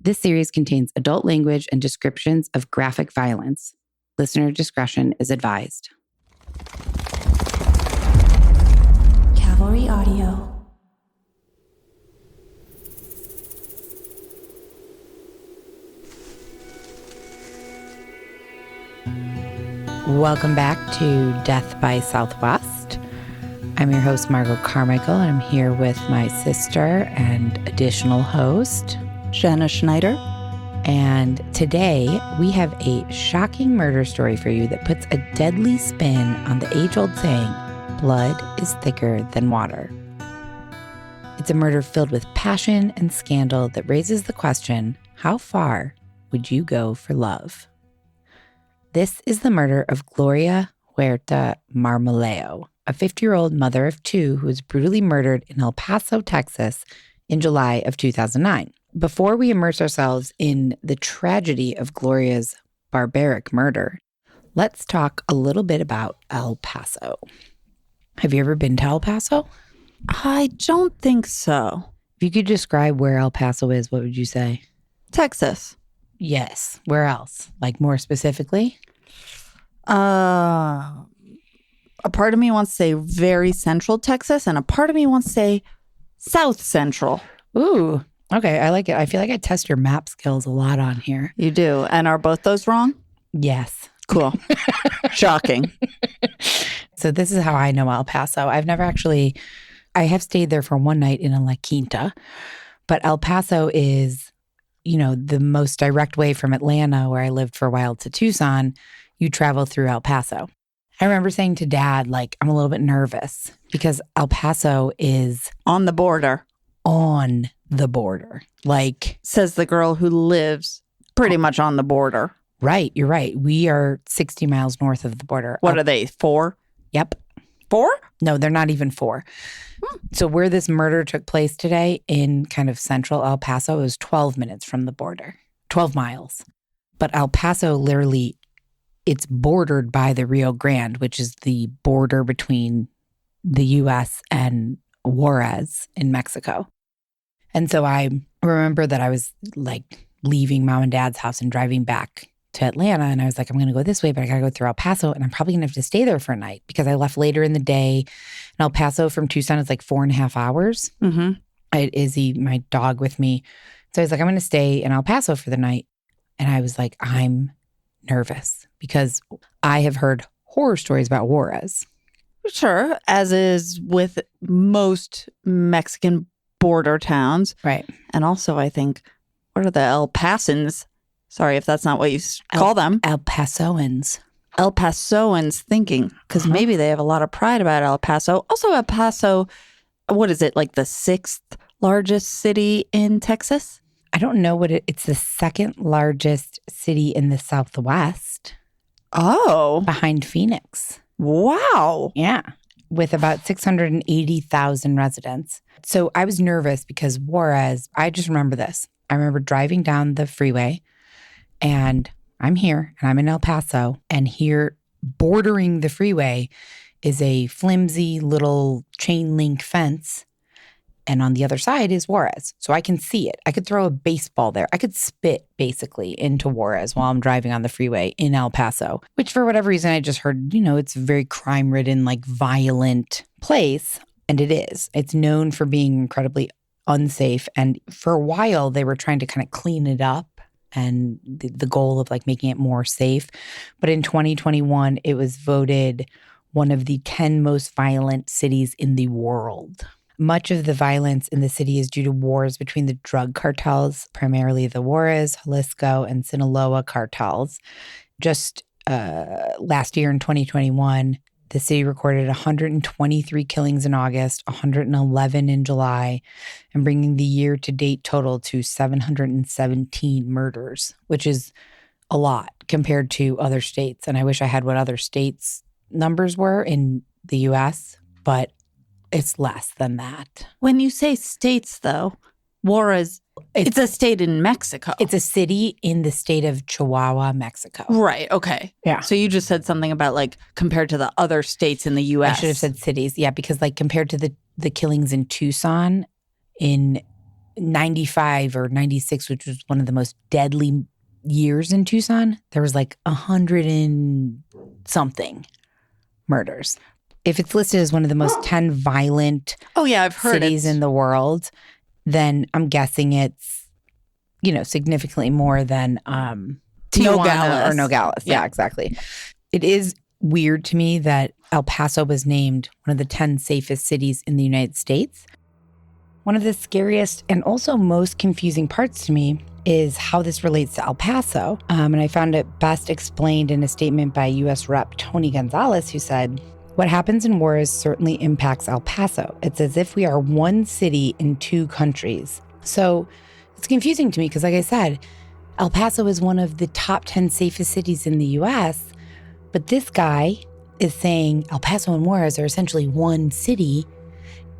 This series contains adult language and descriptions of graphic violence. Listener discretion is advised. Cavalry Audio. Welcome back to Death by Southwest. I'm your host, Margot Carmichael, and I'm here with my sister and additional host, Jenna Schneider. And today we have a shocking murder story for you that puts a deadly spin on the age-old saying, blood is thicker than water. It's a murder filled with passion and scandal that raises the question, how far would you go for love? This is the murder of Gloria Marmolejo, a 50-year-old mother of two who was brutally murdered in El Paso, Texas in July of 2009. Before we immerse ourselves in the tragedy of Gloria's barbaric murder, let's talk a little bit about El Paso. Have you ever been to El Paso? I don't think so. If you could describe where El Paso is, what would you say? Texas. Yes. Where else? Like more specifically? A part of me wants to say very central Texas, and a part of me wants to say South Central. Ooh, okay. I like it. I feel like I test your map skills a lot on here. You do. And are both those wrong? Yes. Cool. Shocking. So this is how I know El Paso. I have stayed there for one night in a La Quinta, but El Paso is, the most direct way from Atlanta, where I lived for a while, to Tucson. You travel through El Paso. I remember saying to Dad, I'm a little bit nervous because El Paso is On the border. On the border. Says the girl who lives pretty much on the border. Right. You're right. We are 60 miles north of the border. What are they, 4? Yep. 4? No, they're not even 4. So where this murder took place today in kind of central El Paso is 12 minutes from the border, 12 miles. But El Paso literally, it's bordered by the Rio Grande, which is the border between the U.S. and Juarez in Mexico. And so I remember that I was leaving Mom and Dad's house and driving back to Atlanta. And I was like, I'm going to go this way, but I got to go through El Paso. And I'm probably going to have to stay there for a night because I left later in the day. And El Paso from Tucson is 4.5 hours. Mm-hmm. I had Izzy, my dog, with me. So I was like, I'm going to stay in El Paso for the night. And I was like, I'm nervous because I have heard horror stories about Juarez. Sure, as is with most Mexican border towns. Right. And also, I think, what are the El Pasans? Sorry if that's not what you call them. El Pasoans. El Pasoans thinking, because maybe they have a lot of pride about El Paso. Also, El Paso, what is it, the 6th largest city in Texas? I don't know it's the 2nd largest city in the Southwest. Oh. Behind Phoenix. Wow. Yeah. With about 680,000 residents. So I was nervous because Juarez, I just remember this. I remember driving down the freeway and I'm here and I'm in El Paso, and here bordering the freeway is a flimsy little chain link fence. And on the other side is Juarez. So I can see it. I could throw a baseball there. I could spit basically into Juarez while I'm driving on the freeway in El Paso, which for whatever reason I just heard, it's a very crime-ridden, violent place. And it is. It's known for being incredibly unsafe. And for a while they were trying to kind of clean it up, and the goal of making it more safe. But in 2021, it was voted one of the 10 most violent cities in the world. Much of the violence in the city is due to wars between the drug cartels, primarily the Juarez, Jalisco, and Sinaloa cartels. Just last year in 2021, the city recorded 123 killings in August, 111 in July, and bringing the year-to-date total to 717 murders, which is a lot compared to other states. And I wish I had what other states' numbers were in the U.S., but it's less than that. When you say states, though, Juarez, it's a state in Mexico. It's a city in the state of Chihuahua, Mexico. Right. Okay. Yeah. So you just said something about compared to the other states in the U.S. I should have said cities. Yeah, because compared to the killings in Tucson in 95 or 96, which was one of the most deadly years in Tucson, there was like 100 and something murders. If it's listed as one of the most 10 violent I've heard cities in the world, then I'm guessing it's, significantly more than Tijuana or Nogales. Yeah, exactly. It is weird to me that El Paso was named one of the 10 safest cities in the United States. One of the scariest and also most confusing parts to me is how this relates to El Paso. And I found it best explained in a statement by U.S. Rep. Tony Gonzalez, who said, "What happens in wars certainly impacts El Paso. It's as if we are one city in two countries." So it's confusing to me because, like I said, El Paso is one of the top 10 safest cities in the U.S., but this guy is saying El Paso and Juarez are essentially one city,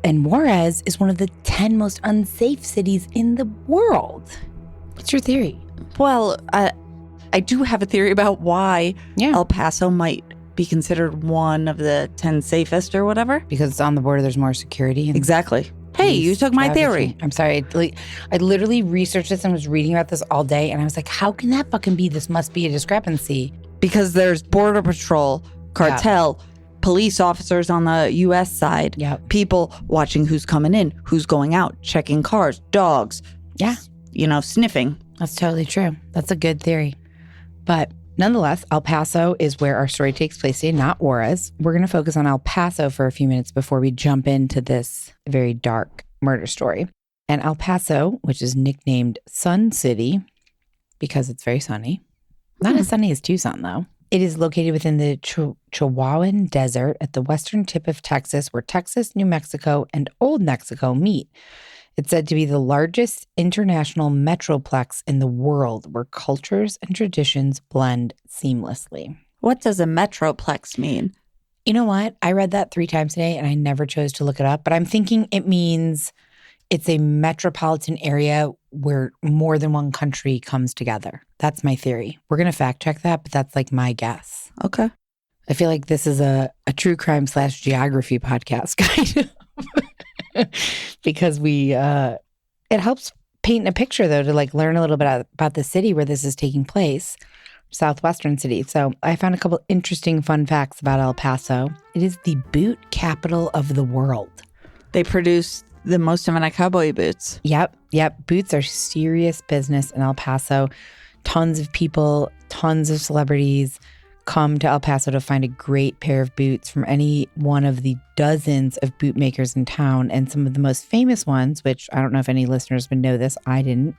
and Juarez is one of the 10 most unsafe cities in the world. What's your theory? Well, I do have a theory about why El Paso might be considered one of the 10 safest or whatever. Because it's on the border, there's more security. Exactly. Hey, you took my theory. I'm sorry. I literally researched this and was reading about this all day, and I was like, how can that fucking be? This must be a discrepancy. Because there's border patrol, cartel, police officers on the U.S. side, people watching who's coming in, who's going out, checking cars, dogs. Yeah. Sniffing. That's totally true. That's a good theory. But nonetheless, El Paso is where our story takes place today, not Juarez. We're going to focus on El Paso for a few minutes before we jump into this very dark murder story. And El Paso, which is nicknamed Sun City because it's very sunny. Not as sunny as Tucson, though. It is located within the Chihuahuan Desert at the western tip of Texas, where Texas, New Mexico, and Old Mexico meet. It's said to be the largest international metroplex in the world, where cultures and traditions blend seamlessly. What does a metroplex mean? You know what? I read that 3 times today, and I never chose to look it up. But I'm thinking it means it's a metropolitan area where more than one country comes together. That's my theory. We're going to fact check that, but that's like my guess. Okay. I feel like this is a true crime / geography podcast, kind of. Because it helps paint a picture, though, to like learn a little bit about the city where this is taking place, southwestern city. So I found a couple interesting fun facts about El Paso. It is the boot capital of the world. They produce the most amount of cowboy boots. Yep. Boots are serious business in El Paso. Tons of people, tons of celebrities come to El Paso to find a great pair of boots from any one of the dozens of boot makers in town. And some of the most famous ones, which I don't know if any listeners would know this, I didn't.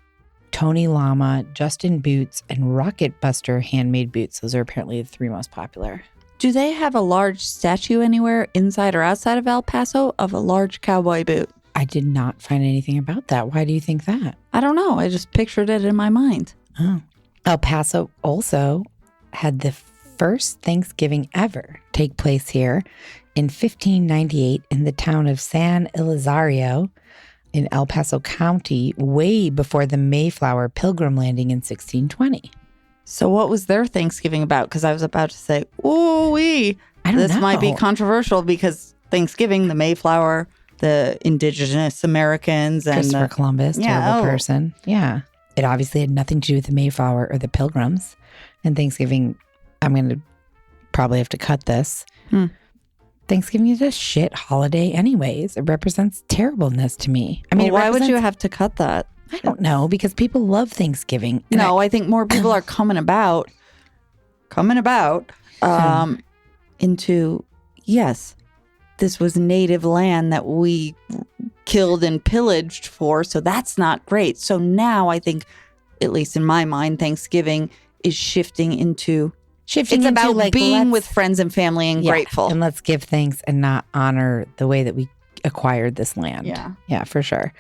Tony Lama, Justin Boots, and Rocket Buster handmade boots. Those are apparently the 3 most popular. Do they have a large statue anywhere inside or outside of El Paso of a large cowboy boot? I did not find anything about that. Why do you think that? I don't know. I just pictured it in my mind. Oh. El Paso also had the first Thanksgiving ever take place here in 1598 in the town of San Elizario in El Paso County, way before the Mayflower Pilgrim landing in 1620. So what was their Thanksgiving about? Because I was about to say, this might be controversial because Thanksgiving, the Mayflower, the indigenous Americans, and Christopher Columbus, terrible person. Yeah. It obviously had nothing to do with the Mayflower or the Pilgrims. And Thanksgiving, I'm going to probably have to cut this. Thanksgiving is a shit holiday anyways. It represents terribleness to me. I mean, why would you have to cut that? I don't know, because people love Thanksgiving. No, I think more people are coming about into, yes, this was native land that we killed and pillaged for, so that's not great. So now I think, at least in my mind, Thanksgiving is shifting into about like being with friends and family and grateful. And let's give thanks and not honor the way that we acquired this land. Yeah, for sure.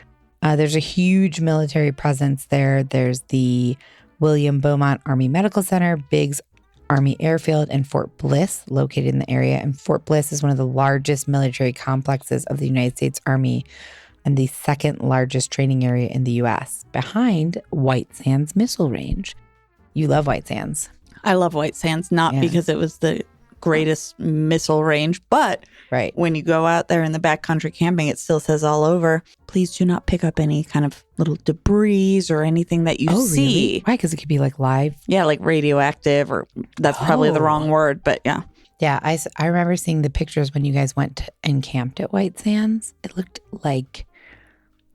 There's a huge military presence there. There's the William Beaumont Army Medical Center, Biggs Army Airfield, and Fort Bliss located in the area. And Fort Bliss is one of the largest military complexes of the United States Army and the second largest training area in the U.S., behind White Sands Missile Range. You love White Sands. I love White Sands, not because it was the greatest missile range. But Right. when you go out there in the backcountry camping, it still says all over, please do not pick up any kind of little debris or anything that you see. Really? Why? Because it could be like live. Yeah, like radioactive, or that's probably the wrong word, but yeah. Yeah, I remember seeing the pictures when you guys went and camped at White Sands. It looked like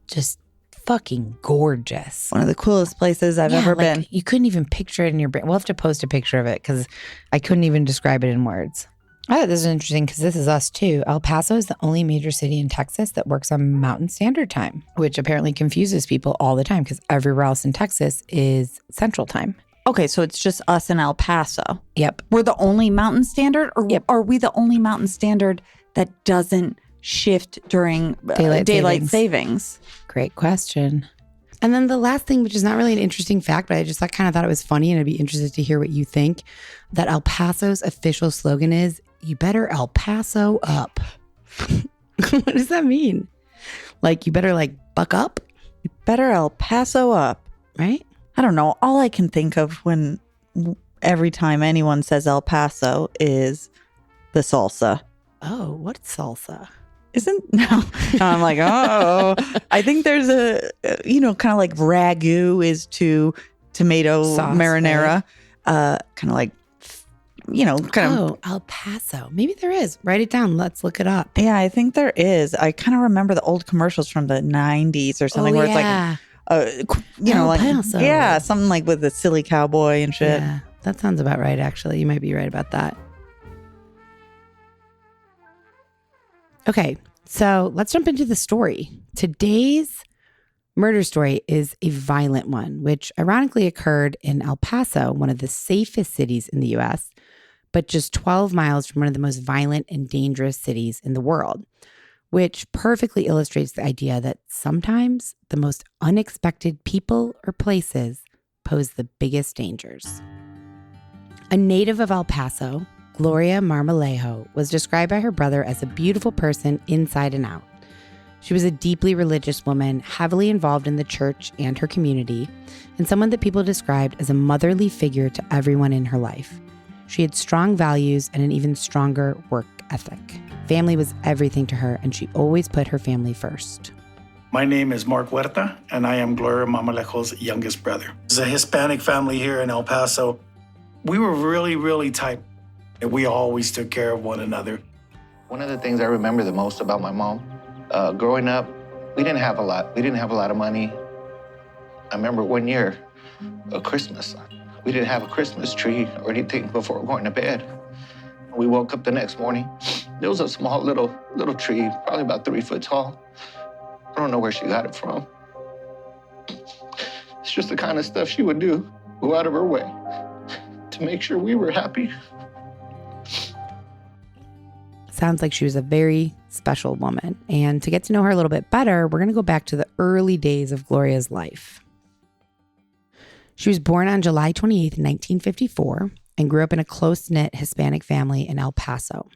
just fucking gorgeous. One of the coolest places I've ever been. You couldn't even picture it in your brain. We'll have to post a picture of it because I couldn't even describe it in words. I thought this was interesting because this is us too. El Paso is the only major city in Texas that works on Mountain Standard Time, which apparently confuses people all the time because everywhere else in Texas is Central Time. Okay, so it's just us in El Paso. Yep. We're the only Mountain Standard, or are we the only Mountain Standard that doesn't shift during daylight savings? Great question. And then the last thing, which is not really an interesting fact, but I just kind of thought it was funny and I'd be interested to hear what you think, that El Paso's official slogan is, "You better El Paso up." What does that mean? Like, you better buck up? You better El Paso up. Right? I don't know. All I can think of when every time anyone says El Paso is the salsa. Oh, what's salsa? No, I'm like, oh, I think there's a, kind of like ragu is to tomato sauce, marinara, right? Kind of like, kind of. Oh, El Paso. Maybe there is. Write it down. Let's look it up. Yeah, I think there is. I kind of remember the old commercials from the 90s or something where it's like, El Paso. Yeah, something like with the silly cowboy and shit. Yeah, that sounds about right, actually. You might be right about that. Okay, so let's jump into the story. Today's murder story is a violent one, which ironically occurred in El Paso, one of the safest cities in the U.S., but just 12 miles from one of the most violent and dangerous cities in the world, which perfectly illustrates the idea that sometimes the most unexpected people or places pose the biggest dangers. A native of El Paso, Gloria Marmolejo, was described by her brother as a beautiful person inside and out. She was a deeply religious woman, heavily involved in the church and her community, and someone that people described as a motherly figure to everyone in her life. She had strong values and an even stronger work ethic. Family was everything to her, and she always put her family first. My name is Mark Huerta, and I am Gloria Marmolejo's youngest brother. It's a Hispanic family here in El Paso. We were really, really tight. We always took care of one another. One of the things I remember the most about my mom, growing up, we didn't have a lot. We didn't have a lot of money. I remember one year, Christmas, we didn't have a Christmas tree or anything before going to bed. We woke up the next morning. There was a small little tree, probably about 3 foot tall. I don't know where she got it from. It's just the kind of stuff she would do, go out of her way to make sure we were happy. Sounds like she was a very special woman. And to get to know her a little bit better, we're going to go back to the early days of Gloria's life. She was born on July 28th, 1954, and grew up in a close-knit Hispanic family in El Paso.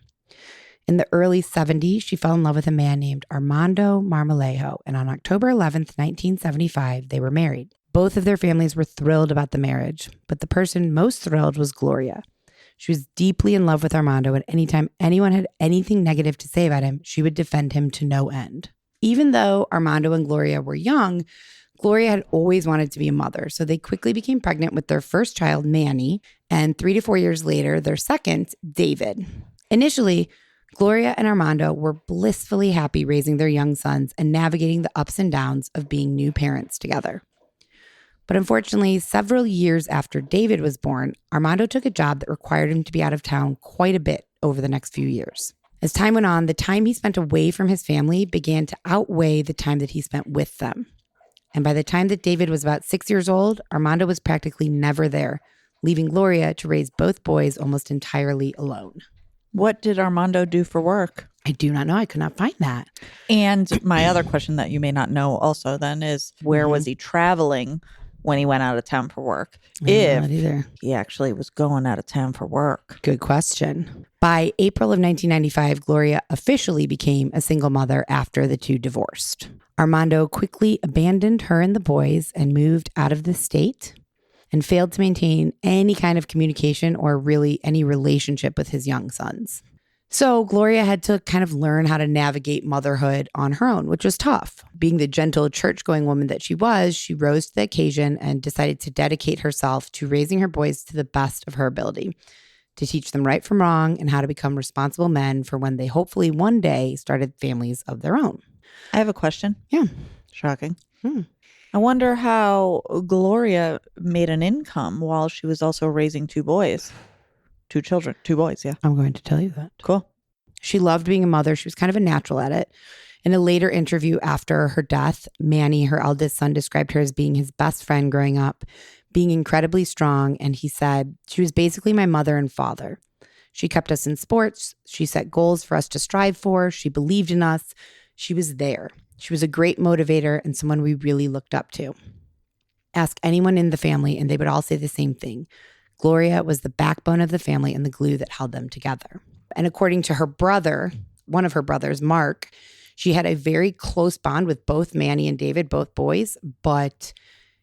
In the early 70s, she fell in love with a man named Armando Marmolejo, and on October 11th, 1975, they were married. Both of their families were thrilled about the marriage, but the person most thrilled was Gloria. She was deeply in love with Armando, and anytime anyone had anything negative to say about him, she would defend him to no end. Even though Armando and Gloria were young, Gloria had always wanted to be a mother, so they quickly became pregnant with their first child, Manny, and 3 to 4 years later, their second, David. Initially, Gloria and Armando were blissfully happy raising their young sons and navigating the ups and downs of being new parents together. But unfortunately, several years after David was born, Armando took a job that required him to be out of town quite a bit over the next few years. As time went on, the time he spent away from his family began to outweigh the time that he spent with them. And by the time that David was about 6 years old, Armando was practically never there, leaving Gloria to raise both boys almost entirely alone. What did Armando do for work? I do not know. I could not find that. And my other question that you may not know also then is, where was he traveling when he went out of town for work? If he actually was going out of town for work. Good question. By April of 1995, Gloria officially became a single mother after the two divorced. Armando quickly abandoned her and the boys and moved out of the state. and failed to maintain any kind of communication or really any relationship with his young sons. So Gloria had to kind of learn how to navigate motherhood on her own, which was tough. Being the gentle church-going woman that she was, she rose to the occasion and decided to dedicate herself to raising her boys to the best of her ability, to teach them right from wrong and how to become responsible men for when they hopefully one day started families of their own. I have a question. Yeah. Shocking. I wonder how Gloria made an income while she was also raising two boys. Two children, two boys, yeah. I'm going to tell you that. Cool. She loved being a mother. She was kind of a natural at it. In a later interview after her death, Manny, her eldest son, described her as being his best friend growing up, being incredibly strong. And he said, she was basically my mother and father. She kept us in sports. She set goals for us to strive for. She believed in us. She was there. She was a great motivator and someone we really looked up to. Ask anyone in the family and they would all say the same thing. Gloria was the backbone of the family and the glue that held them together. And according to her brother, one of her brothers, Mark, she had a very close bond with both Manny and David, both boys, but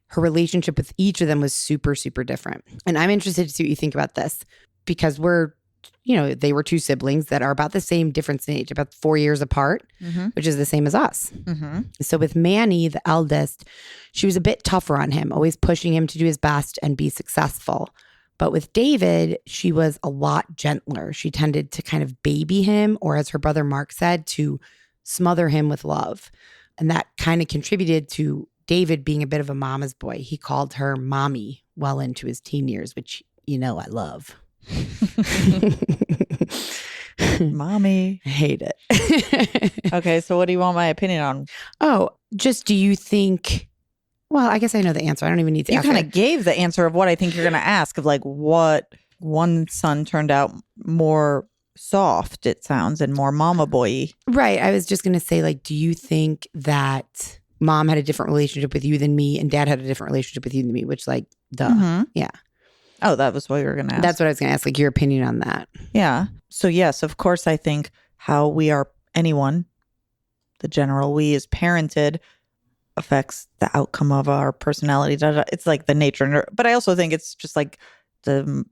her relationship with each of them was super, super different. And I'm interested to see what you think about this because they were two siblings that are about the same difference in age, about 4 years apart, which is the same as us. So with Manny, the eldest, she was a bit tougher on him, always pushing him to do his best and be successful. But with David, she was a lot gentler. She tended to kind of baby him, or as her brother Mark said, to smother him with love. And that kind of contributed to David being a bit of a mama's boy. He called her mommy well into his teen years, which, I love. Mommy. I hate it. Okay, so what do you want my opinion on? Oh, just do you think... Well, I guess I know the answer. I don't even need to ask. You kind of gave the answer of what I think you're going to ask of like what one son turned out more soft, it sounds, and more mama boy-y. Right. I was just going to say, like, do you think that mom had a different relationship with you than me and dad had a different relationship with you than me, which like, duh. Yeah. Oh, that was what you were going to ask. That's what I was going to ask, like your opinion on that. Yeah. So yes, of course, I think how we are, anyone, the general we is parented affects the outcome of our personality. It's like the nature. But I also think it's just like the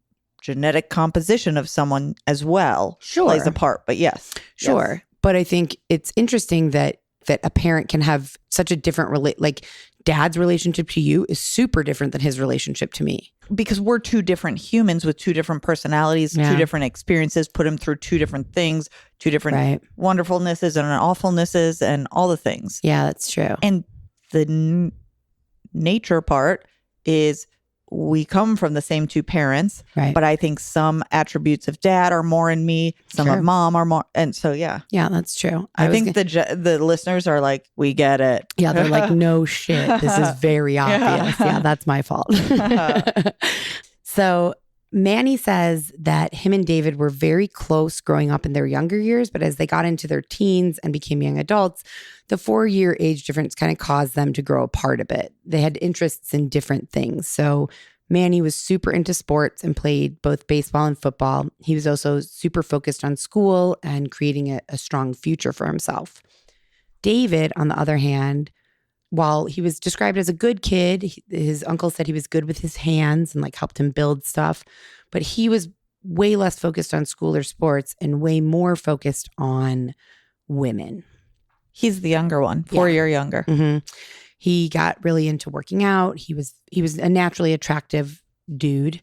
genetic composition of someone as well plays a part. But yes. Sure. Yes. But I think it's interesting that a parent can have such a different like dad's relationship to you is super different than his relationship to me. Because we're two different humans with two different personalities, two different experiences, put them through two different things, two different wonderfulnesses and awfulnesses and all the things. Yeah, that's true. And the nature part is we come from the same two parents, but I think some attributes of dad are more in me, some of mom are more. And so, yeah. Yeah, that's true. I think the listeners are like, we get it. Yeah, they're like, no shit. This is very obvious. Yeah, that's my fault. So Manny says that him and David were very close growing up in their younger years, but as they got into their teens and became young adults, the 4-year age difference kind of caused them to grow apart a bit. They had interests in different things. So Manny was super into sports and played both baseball and football. He was also super focused on school and creating a strong future for himself. David, on the other hand, while he was described as a good kid, his uncle said he was good with his hands and like helped him build stuff, but he was way less focused on school or sports and way more focused on women. He's the younger one, 4 year younger. Mm-hmm. He got really into working out. He was a naturally attractive dude,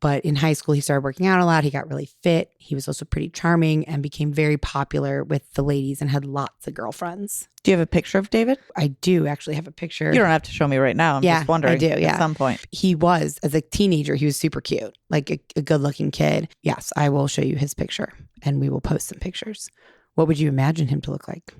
but in high school he started working out a lot. He got really fit. He was also pretty charming and became very popular with the ladies and had lots of girlfriends. Do you have a picture of David? I do actually have a picture. You don't have to show me right now. I'm just wondering. I do, at some point. He was, as a teenager, he was super cute, like a good-looking kid. Yes, I will show you his picture and we will post some pictures. What would you imagine him to look like?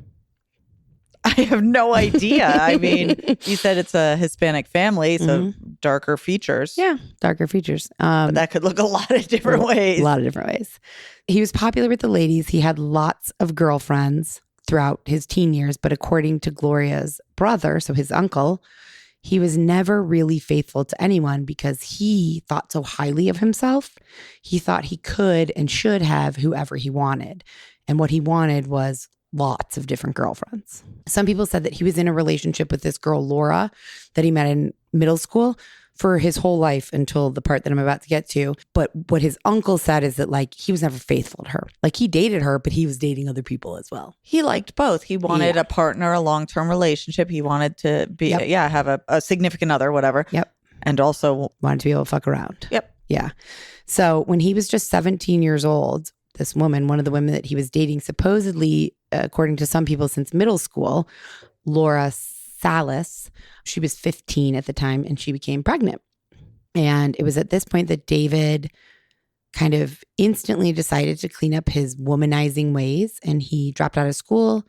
I have no idea. I mean, you said it's a Hispanic family, so darker features. Yeah, darker features. But that could look a lot of different ways. A lot of different ways. He was popular with the ladies. He had lots of girlfriends throughout his teen years, but according to Gloria's brother, so his uncle, he was never really faithful to anyone because he thought so highly of himself. He thought he could and should have whoever he wanted. And what he wanted was lots of different girlfriends. Some people said that he was in a relationship with this girl, Laura, that he met in middle school for his whole life until the part that I'm about to get to. But what his uncle said is that like he was never faithful to her. Like he dated her, but he was dating other people as well. He liked both. He wanted a partner, a long-term relationship. He wanted to be, have a significant other, whatever. Yep. And also wanted to be able to fuck around. Yep. Yeah. So when he was just 17 years old, this woman, one of the women that he was dating, supposedly, according to some people since middle school, Laura Salas, she was 15 at the time and she became pregnant. And it was at this point that David kind of instantly decided to clean up his womanizing ways. And he dropped out of school,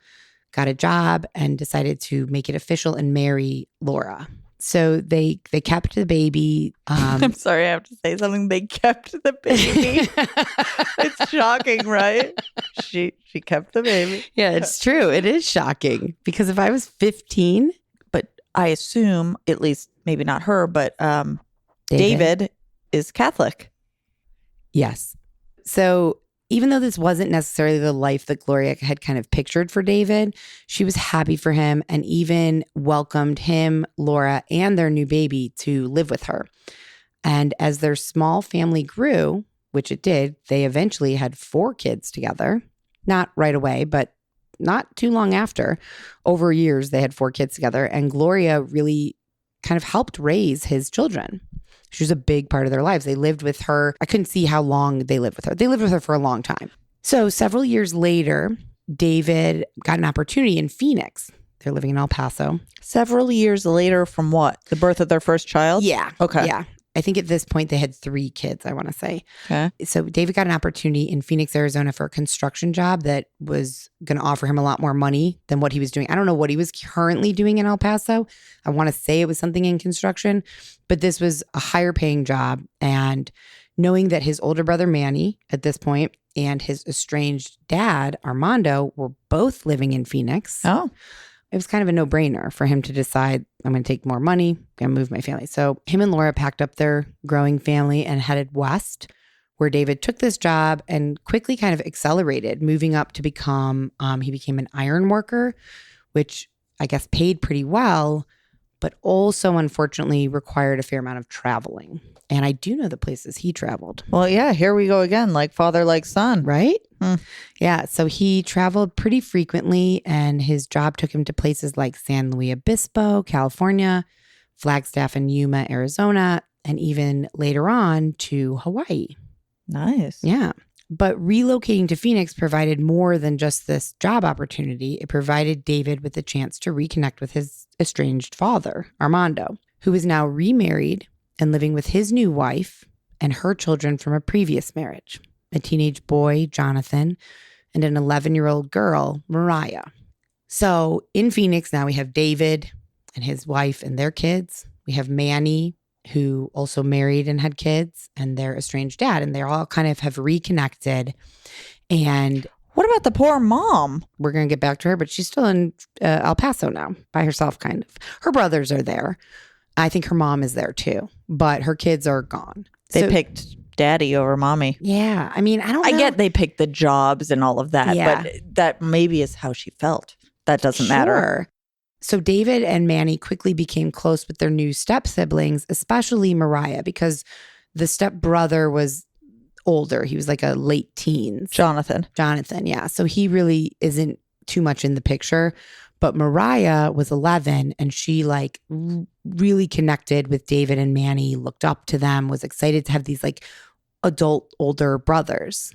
got a job, and decided to make it official and marry Laura. So they kept the baby. I'm sorry, I have to say something. They kept the baby. It's shocking, right? She kept the baby. Yeah, it's true. It is shocking because if I was 15, but I assume, at least maybe not her, but David is Catholic. Yes. So even though this wasn't necessarily the life that Gloria had kind of pictured for David, she was happy for him and even welcomed him, Laura, and their new baby to live with her. And as their small family grew, which it did, they eventually had 4 kids together. Not right away, but not too long after. Over years, they had 4 kids together. And Gloria really kind of helped raise his children. She was a big part of their lives. They lived with her. I couldn't see how long they lived with her. They lived with her for a long time. So several years later, David got an opportunity in Phoenix. They're living in El Paso. Several years later from what? The birth of their first child? Yeah. Okay. Yeah. I think at this point they had 3 kids, I want to say. Okay. So David got an opportunity in Phoenix, Arizona for a construction job that was going to offer him a lot more money than what he was doing. I don't know what he was currently doing in El Paso. I want to say it was something in construction, but this was a higher paying job. And knowing that his older brother, Manny, at this point, and his estranged dad, Armando, were both living in Phoenix. Oh. It was kind of a no-brainer for him to decide, I'm going to take more money, I'm going to move my family. So him and Laura packed up their growing family and headed west, where David took this job and quickly kind of accelerated, moving up to become, he became an iron worker, which I guess paid pretty well, but also unfortunately required a fair amount of traveling. And I do know the places he traveled. Well, yeah, here we go again, like father, like son. Right? Yeah. So he traveled pretty frequently and his job took him to places like San Luis Obispo, California, Flagstaff and Yuma, Arizona, and even later on to Hawaii. Nice. Yeah. But relocating to Phoenix provided more than just this job opportunity. It provided David with a chance to reconnect with his estranged father, Armando, who is now remarried and living with his new wife and her children from a previous marriage, a teenage boy, Jonathan, and an 11-year-old girl, Mariah. So in Phoenix now we have David and his wife and their kids. We have Manny, who also married and had kids, and their estranged dad, and they all kind of have reconnected. And what about the poor mom? We're going to get back to her, but she's still in El Paso now by herself, kind of. Her brothers are there. I think her mom is there too, but her kids are gone. They picked daddy over mommy. Yeah. I mean, I don't know. I get they picked the jobs and all of that, Yeah. but that maybe is how she felt. That doesn't matter. So David and Manny quickly became close with their new step siblings, especially Mariah, because the step brother was older. He was like a late teens. Jonathan, yeah. So he really isn't too much in the picture. But Mariah was 11 and she like really connected with David and Manny, looked up to them, was excited to have these like adult older brothers.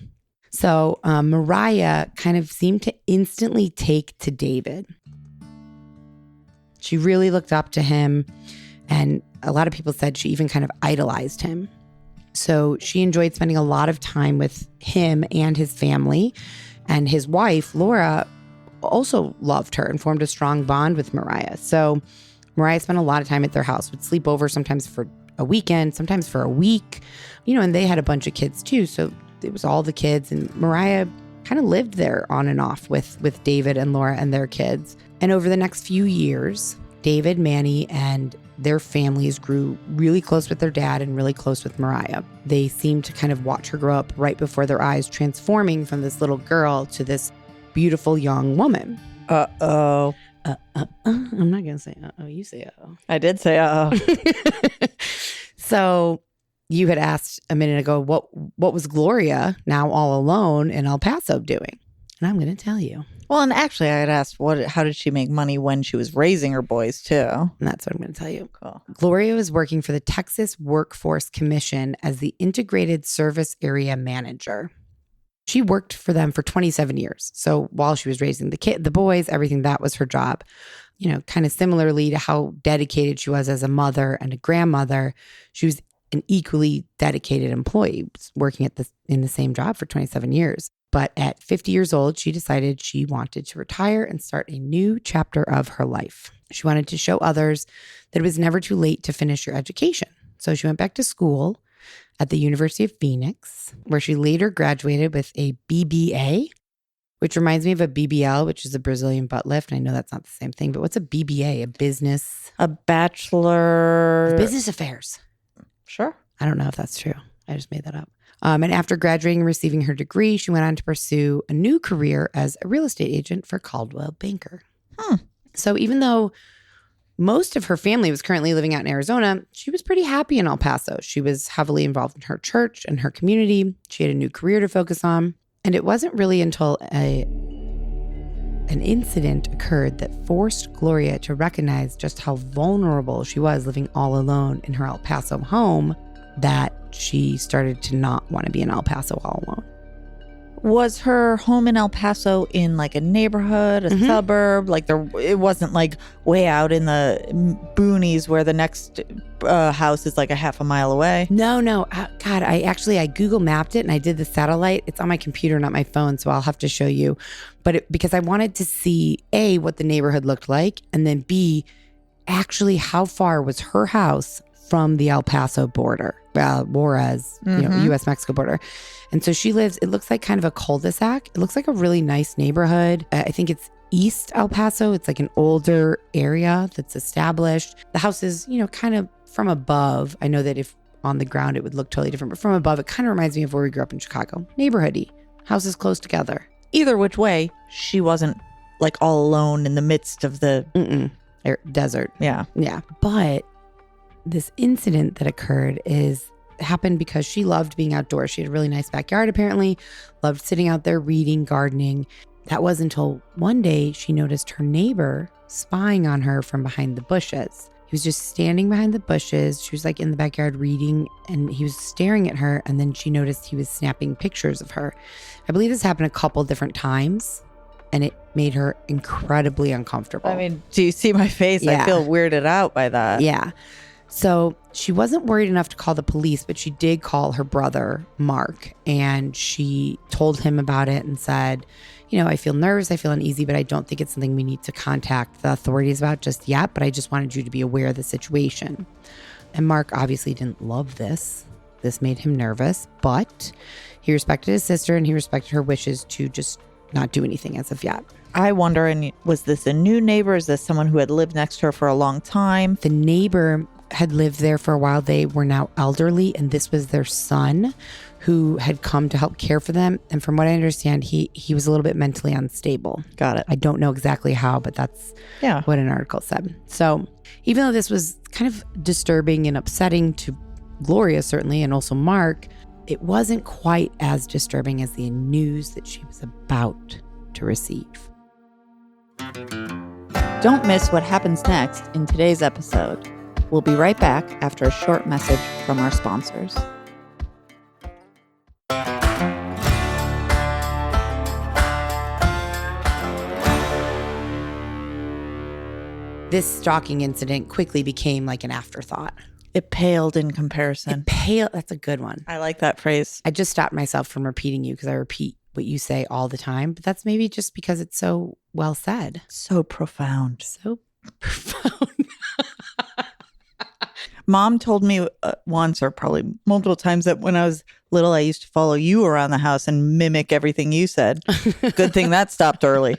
So Mariah kind of seemed to instantly take to David. She really looked up to him, and a lot of people said she even kind of idolized him. So she enjoyed spending a lot of time with him and his family, and his wife, Laura, also loved her and formed a strong bond with Mariah. So Mariah spent a lot of time at their house, would sleep over sometimes for a weekend, sometimes for a week, and they had a bunch of kids too. So it was all the kids, and Mariah kind of lived there on and off with David and Laura and their kids. And over the next few years, David, Manny, and their families grew really close with their dad and really close with Mariah. They seemed to kind of watch her grow up right before their eyes, transforming from this little girl to this beautiful young woman. Uh-oh. I'm not going to say uh-oh. You say uh-oh. I did say uh-oh. So you had asked a minute ago, what was Gloria, now all alone in El Paso, doing? And I'm going to tell you. Well, and actually, I had asked, how did she make money when she was raising her boys, too? And that's what I'm going to tell you. Cool. Gloria was working for the Texas Workforce Commission as the Integrated Service Area Manager. She worked for them for 27 years. So while she was raising the boys, everything, that was her job. You know, kind of similarly to how dedicated she was as a mother and a grandmother, she was an equally dedicated employee working in the same job for 27 years. But at 50 years old, she decided she wanted to retire and start a new chapter of her life. She wanted to show others that it was never too late to finish your education. So she went back to school at the University of Phoenix, where she later graduated with a BBA, which reminds me of a BBL, which is a Brazilian butt lift. And I know that's not the same thing, but what's a BBA? A Bachelor of Business Affairs. Sure. I don't know if that's true. I just made that up. And after graduating and receiving her degree, she went on to pursue a new career as a real estate agent for Coldwell Banker. So even though most of her family was currently living out in Arizona, she was pretty happy in El Paso. She was heavily involved in her church and her community. She had a new career to focus on. And it wasn't really until an incident occurred that forced Gloria to recognize just how vulnerable she was living all alone in her El Paso home that she started to not want to be in El Paso all alone. Was her home in El Paso in like a neighborhood, a suburb? Like it wasn't like way out in the boonies where the next house is like a half a mile away? No. God, I Google mapped it and I did the satellite. It's on my computer, not my phone, so I'll have to show you. But because I wanted to see A, what the neighborhood looked like, and then B, actually how far was her house from the El Paso border, Juarez, U.S.-Mexico border. And so she lives, it looks like kind of a cul-de-sac. It looks like a really nice neighborhood. I think it's East El Paso. It's like an older area that's established. The house is, kind of from above. I know that if on the ground it would look totally different, but from above, it kind of reminds me of where we grew up in Chicago. Neighborhoody. Houses close together. Either which way, she wasn't like all alone in the midst of the desert. Yeah. But this incident that occurred happened because she loved being outdoors. She had a really nice backyard, apparently, loved sitting out there reading, gardening. That was until one day she noticed her neighbor spying on her from behind the bushes. He was just standing behind the bushes. She was like in the backyard reading and he was staring at her. And then she noticed he was snapping pictures of her. I believe this happened a couple different times and it made her incredibly uncomfortable. I mean, do you see my face? Yeah. I feel weirded out by that. Yeah. So she wasn't worried enough to call the police, but she did call her brother, Mark, and she told him about it and said, I feel nervous, I feel uneasy, but I don't think it's something we need to contact the authorities about just yet, but I just wanted you to be aware of the situation. And Mark obviously didn't love this. This made him nervous, but he respected his sister and he respected her wishes to just not do anything as of yet. I wonder, was this a new neighbor? Is this someone who had lived next to her for a long time? The neighbor had lived there for a while. They were now elderly, and this was their son who had come to help care for them. And from what I understand, he was a little bit mentally unstable. Got it. I don't know exactly how, but that's what an article said. So even though this was kind of disturbing and upsetting to Gloria, certainly, and also Mark, it wasn't quite as disturbing as the news that she was about to receive. Don't miss what happens next in today's episode. We'll be right back after a short message from our sponsors. This stalking incident quickly became like an afterthought. It paled in comparison. That's a good one. I like that phrase. I just stopped myself from repeating you because I repeat what you say all the time, but that's maybe just because it's so well said. So profound. So profound. Mom told me once, or probably multiple times, that when I was little, I used to follow you around the house and mimic everything you said. Good thing that stopped early.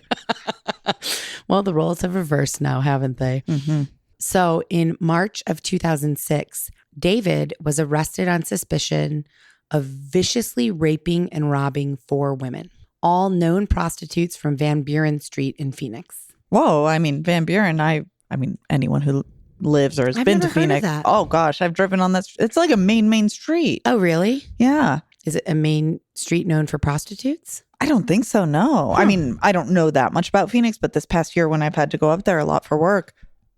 Well, the roles have reversed now, haven't they? Mm-hmm. So in March of 2006, David was arrested on suspicion of viciously raping and robbing 4 women, all known prostitutes from Van Buren Street in Phoenix. Whoa. I mean, Van Buren, I mean, anyone who lives or has I've been to never heard of Phoenix. that. Oh gosh, I've driven on that. It's like a main street. Oh, really? Yeah. Is it a main street known for prostitutes? I don't think so, no. I mean, I don't know that much about Phoenix, but this past year when I've had to go up there a lot for work,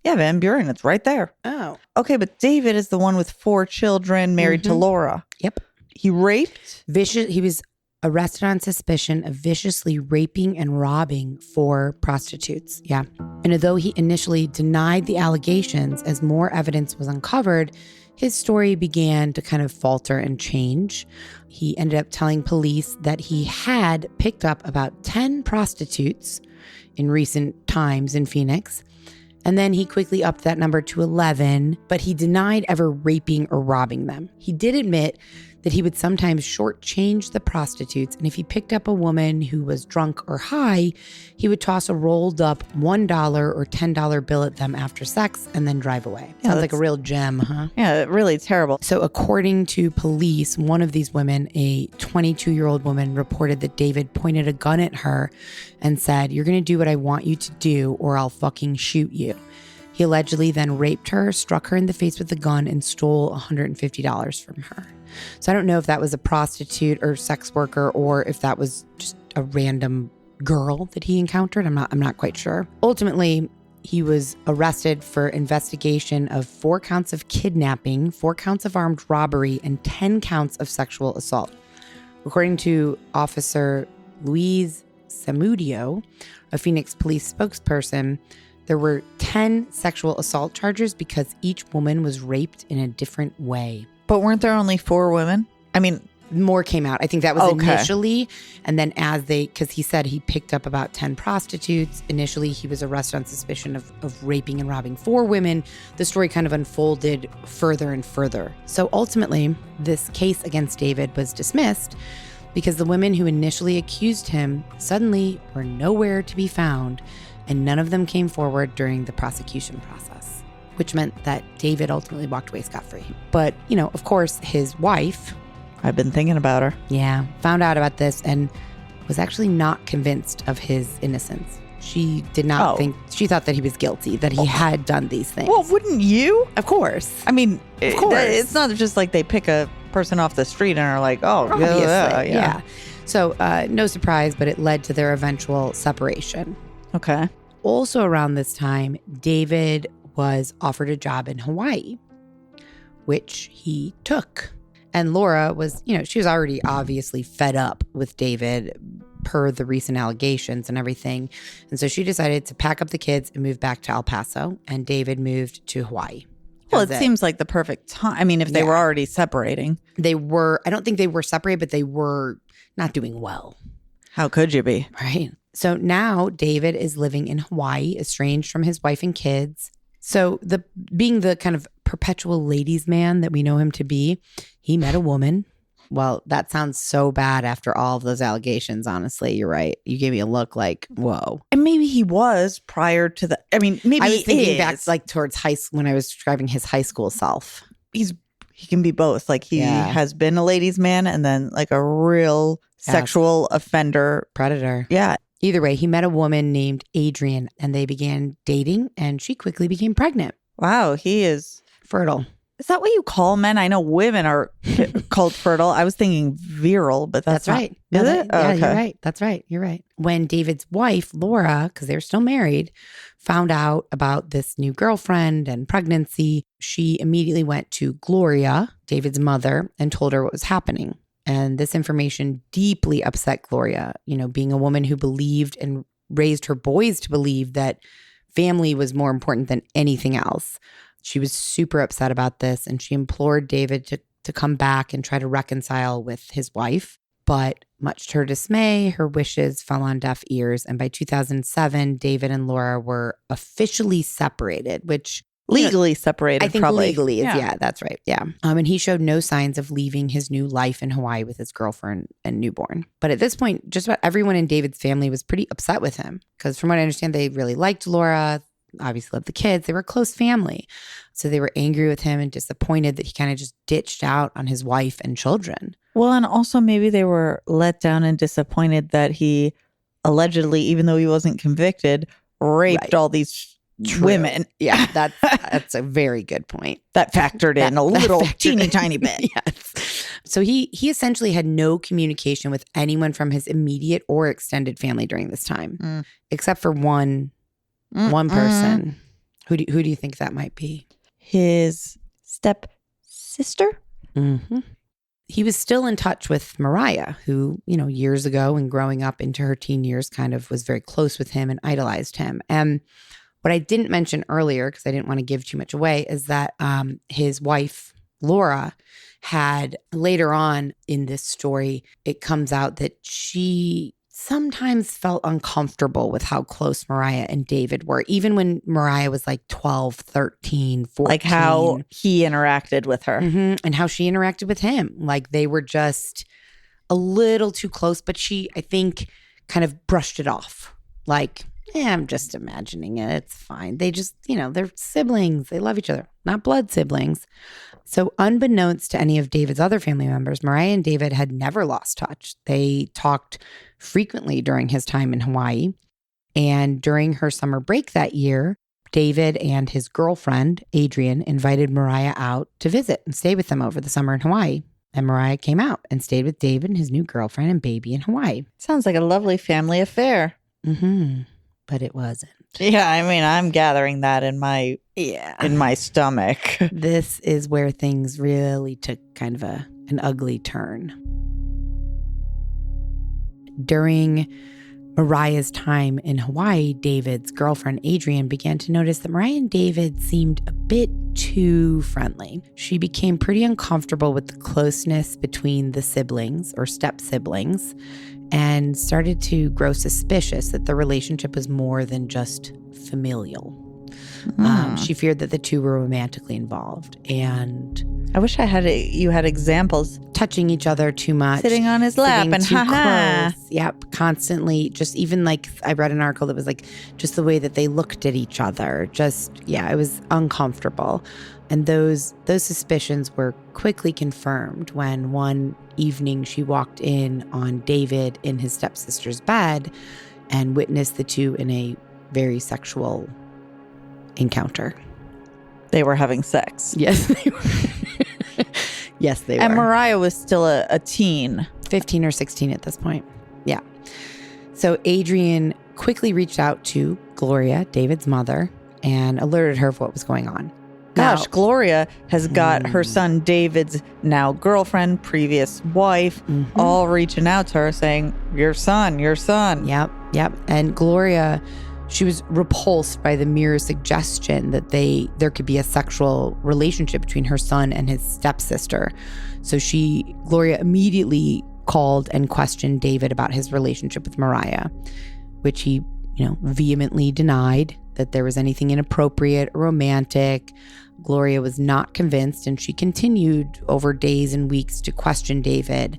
yeah, Van Buren, it's right there. Oh. Okay, but David is the one with 4 children married to Laura. Yep. He raped? He was arrested on suspicion of viciously raping and robbing 4 prostitutes. Yeah. And although he initially denied the allegations, as more evidence was uncovered, his story began to kind of falter and change. He ended up telling police that he had picked up about 10 prostitutes in recent times in Phoenix. And then he quickly upped that number to 11, but he denied ever raping or robbing them. He did admit that he would sometimes shortchange the prostitutes, and if he picked up a woman who was drunk or high, he would toss a rolled up $1 or $10 bill at them after sex and then drive away. Yeah, Sounds like a real gem, huh? Yeah, really terrible. So according to police, one of these women, a 22-year-old woman, reported that David pointed a gun at her and said, "You're going to do what I want you to do or I'll fucking shoot you." He allegedly then raped her, struck her in the face with a gun, and stole $150 from her. So I don't know if that was a prostitute or sex worker or if that was just a random girl that he encountered. I'm not quite sure. Ultimately, he was arrested for investigation of 4 counts of kidnapping, 4 counts of armed robbery, and 10 counts of sexual assault. According to Officer Luis Samudio, a Phoenix police spokesperson, there were 10 sexual assault charges because each woman was raped in a different way. But weren't there only 4 women? I mean, more came out. I think that was okay. initially. And then because he said he picked up about 10 prostitutes. Initially, he was arrested on suspicion of raping and robbing 4 women. The story kind of unfolded further and further. So ultimately, this case against David was dismissed because the women who initially accused him suddenly were nowhere to be found, and none of them came forward during the prosecution process, which meant that David ultimately walked away scot-free. But, of course, his wife, I've been thinking about her. yeah, found out about this and was actually not convinced of his innocence. She did not think, she thought that he was guilty, that he had done these things. Well, wouldn't you? Of course. I mean, Of course. It's not just like they pick a person off the street and are like, oh, Obviously, yeah. So no surprise, but it led to their eventual separation. Okay. Also around this time, David was offered a job in Hawaii, which he took. And Laura was, she was already obviously fed up with David per the recent allegations and everything. And so she decided to pack up the kids and move back to El Paso, and David moved to Hawaii. Well, it seems like the perfect time. I mean, if they were already separating. I don't think they were separated, but they were not doing well. How could you be? Right. So now David is living in Hawaii, estranged from his wife and kids. So being the kind of perpetual ladies' man that we know him to be, he met a woman. Well, that sounds so bad after all of those allegations. Honestly, you're right. You gave me a look like, whoa. And maybe he was prior to the. I mean, maybe I was thinking is. back like towards high school when I was describing his high school self. He can be both. Like he has been a ladies' man and then like a real sexual offender predator. Yeah. Either way, he met a woman named Adrian and they began dating, and she quickly became pregnant. Wow, he is fertile. Is that what you call men? I know women are called fertile. I was thinking virile, but that's right. Is it? Yeah, you're right. That's right. You're right. When David's wife, Laura, because they're still married, found out about this new girlfriend and pregnancy, she immediately went to Gloria, David's mother, and told her what was happening. And this information deeply upset Gloria, being a woman who believed and raised her boys to believe that family was more important than anything else. She was super upset about this, and she implored David to come back and try to reconcile with his wife. But much to her dismay, her wishes fell on deaf ears. And by 2007, David and Laura were officially separated, which legally separated. I think probably. legally is, yeah, that's right. Yeah. And he showed no signs of leaving his new life in Hawaii with his girlfriend and newborn. But at this point, just about everyone in David's family was pretty upset with him because from what I understand, they really liked Laura, obviously loved the kids. They were a close family. So they were angry with him and disappointed that he kind of just ditched out on his wife and children. Well, and also maybe they were let down and disappointed that he allegedly, even though he wasn't convicted, raped all these women. Yeah, that's a very good point. That factored in a little teeny tiny bit. Yes. So he essentially had no communication with anyone from his immediate or extended family during this time, except for one person. Who do you think that might be? His stepsister? Mm-hmm. He was still in touch with Mariah, who, years ago and growing up into her teen years kind of was very close with him and idolized him. And what I didn't mention earlier, because I didn't want to give too much away, is that his wife, Laura, had later on in this story, it comes out that she sometimes felt uncomfortable with how close Mariah and David were, even when Mariah was like 12, 13, 14. Like how he interacted with her. Mm-hmm. And how she interacted with him. Like they were just a little too close, but she, I think, kind of brushed it off. Like, I'm just imagining it. It's fine. They just, they're siblings. They love each other, not blood siblings. So unbeknownst to any of David's other family members, Mariah and David had never lost touch. They talked frequently during his time in Hawaii. And during her summer break that year, David and his girlfriend, Adrian, invited Mariah out to visit and stay with them over the summer in Hawaii. And Mariah came out and stayed with David and his new girlfriend and baby in Hawaii. Sounds like a lovely family affair. Mm-hmm. But it wasn't. Yeah, I mean, I'm gathering that in my stomach. This is where things really took kind of an ugly turn. During Mariah's time in Hawaii, David's girlfriend, Adrian, began to notice that Mariah and David seemed a bit too friendly. She became pretty uncomfortable with the closeness between the siblings or step-siblings and started to grow suspicious that the relationship was more than just familial. She feared that the two were romantically involved, and I wish you had examples. Touching each other too much, sitting on his lap and close. Yep, constantly. Just even like I read an article that was like just the way that they looked at each other. It was uncomfortable, and those suspicions were quickly confirmed when one evening she walked in on David in his stepsister's bed and witnessed the two in a very sexual encounter. They were having sex. Yes, they were. Yes, they were. And Mariah was still a teen. 15 or 16 at this point. Yeah. So Adrian quickly reached out to Gloria, David's mother, and alerted her of what was going on. Gosh, Gloria has got her son David's now girlfriend, previous wife, all reaching out to her saying, your son. Yep. And Gloria, she was repulsed by the mere suggestion that there could be a sexual relationship between her son and his stepsister. So Gloria immediately called and questioned David about his relationship with Mariah, which he, vehemently denied that there was anything inappropriate or romantic. Gloria was not convinced, and she continued over days and weeks to question David.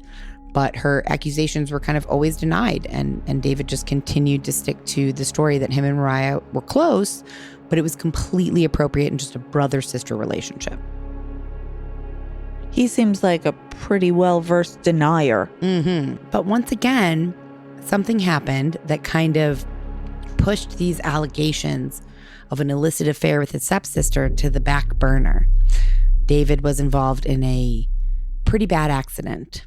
But her accusations were kind of always denied, and David just continued to stick to the story that him and Mariah were close, but it was completely appropriate and just a brother-sister relationship. He seems like a pretty well-versed denier. Mm-hmm. But once again, something happened that kind of pushed these allegations of an illicit affair with his stepsister to the back burner. David was involved in a pretty bad accident.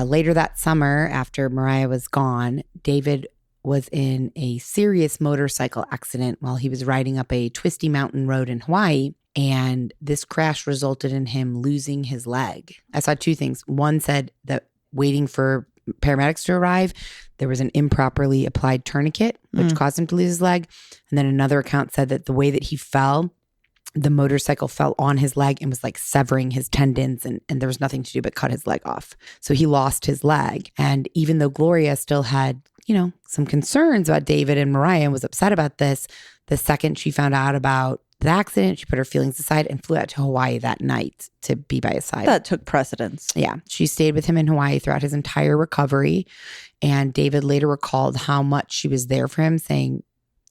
Later that summer, after Mariah was gone, David was in a serious motorcycle accident while he was riding up a twisty mountain road in Hawaii, and this crash resulted in him losing his leg. I saw two things. One said that waiting for paramedics to arrive, there was an improperly applied tourniquet, which caused him to lose his leg. And then another account said that the way that he fell, the motorcycle fell on his leg and was like severing his tendons, and there was nothing to do but cut his leg off. So he lost his leg. And even though Gloria still had, some concerns about David and Mariah and was upset about this, the second she found out about the accident, she put her feelings aside and flew out to Hawaii that night to be by his side. That took precedence. Yeah. She stayed with him in Hawaii throughout his entire recovery. And David later recalled how much she was there for him, saying,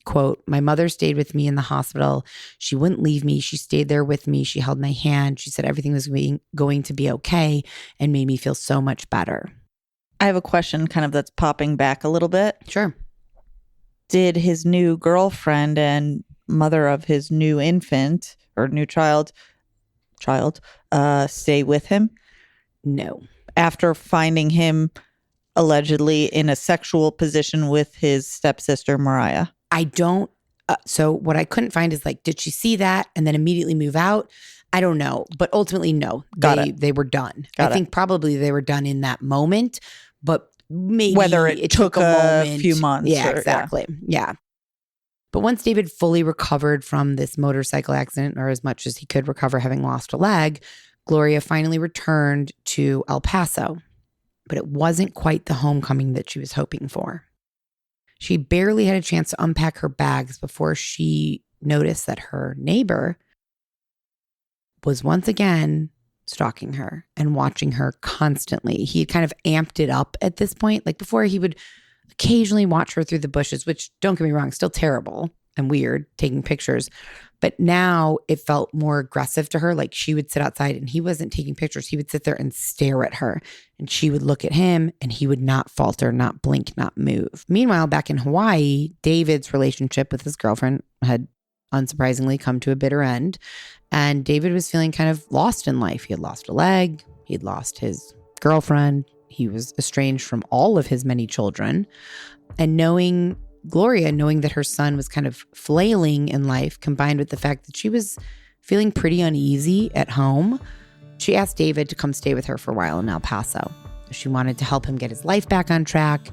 quote, "My mother stayed with me in the hospital. She wouldn't leave me. She stayed there with me. She held my hand. She said everything was going to be okay and made me feel so much better." I have a question kind of that's popping back a little bit. Sure. Did his new girlfriend and mother of his new infant or new child stay with him? No. After finding him allegedly in a sexual position with his stepsister, Mariah. I don't. So what I couldn't find is like, did she see that and then immediately move out? I don't know. But ultimately, no. They were done. I think probably they were done in that moment, but maybe whether it took a moment, few months. Yeah, exactly. Yeah. But once David fully recovered from this motorcycle accident, or as much as he could recover having lost a leg, Gloria finally returned to El Paso. But it wasn't quite the homecoming that she was hoping for. She barely had a chance to unpack her bags before she noticed that her neighbor was once again stalking her and watching her constantly. He had kind of amped it up at this point. Like before, he would occasionally watch her through the bushes, which, don't get me wrong, still terrible and weird, taking pictures. But now it felt more aggressive to her. Like she would sit outside and he wasn't taking pictures. He would sit there and stare at her. And she would look at him and he would not falter, not blink, not move. Meanwhile, back in Hawaii, David's relationship with his girlfriend had unsurprisingly come to a bitter end. And David was feeling kind of lost in life. He had lost a leg. He'd lost his girlfriend. He was estranged from all of his many children. And knowing that her son was kind of flailing in life, combined with the fact that she was feeling pretty uneasy at home, she asked David to come stay with her for a while in El Paso. She wanted to help him get his life back on track.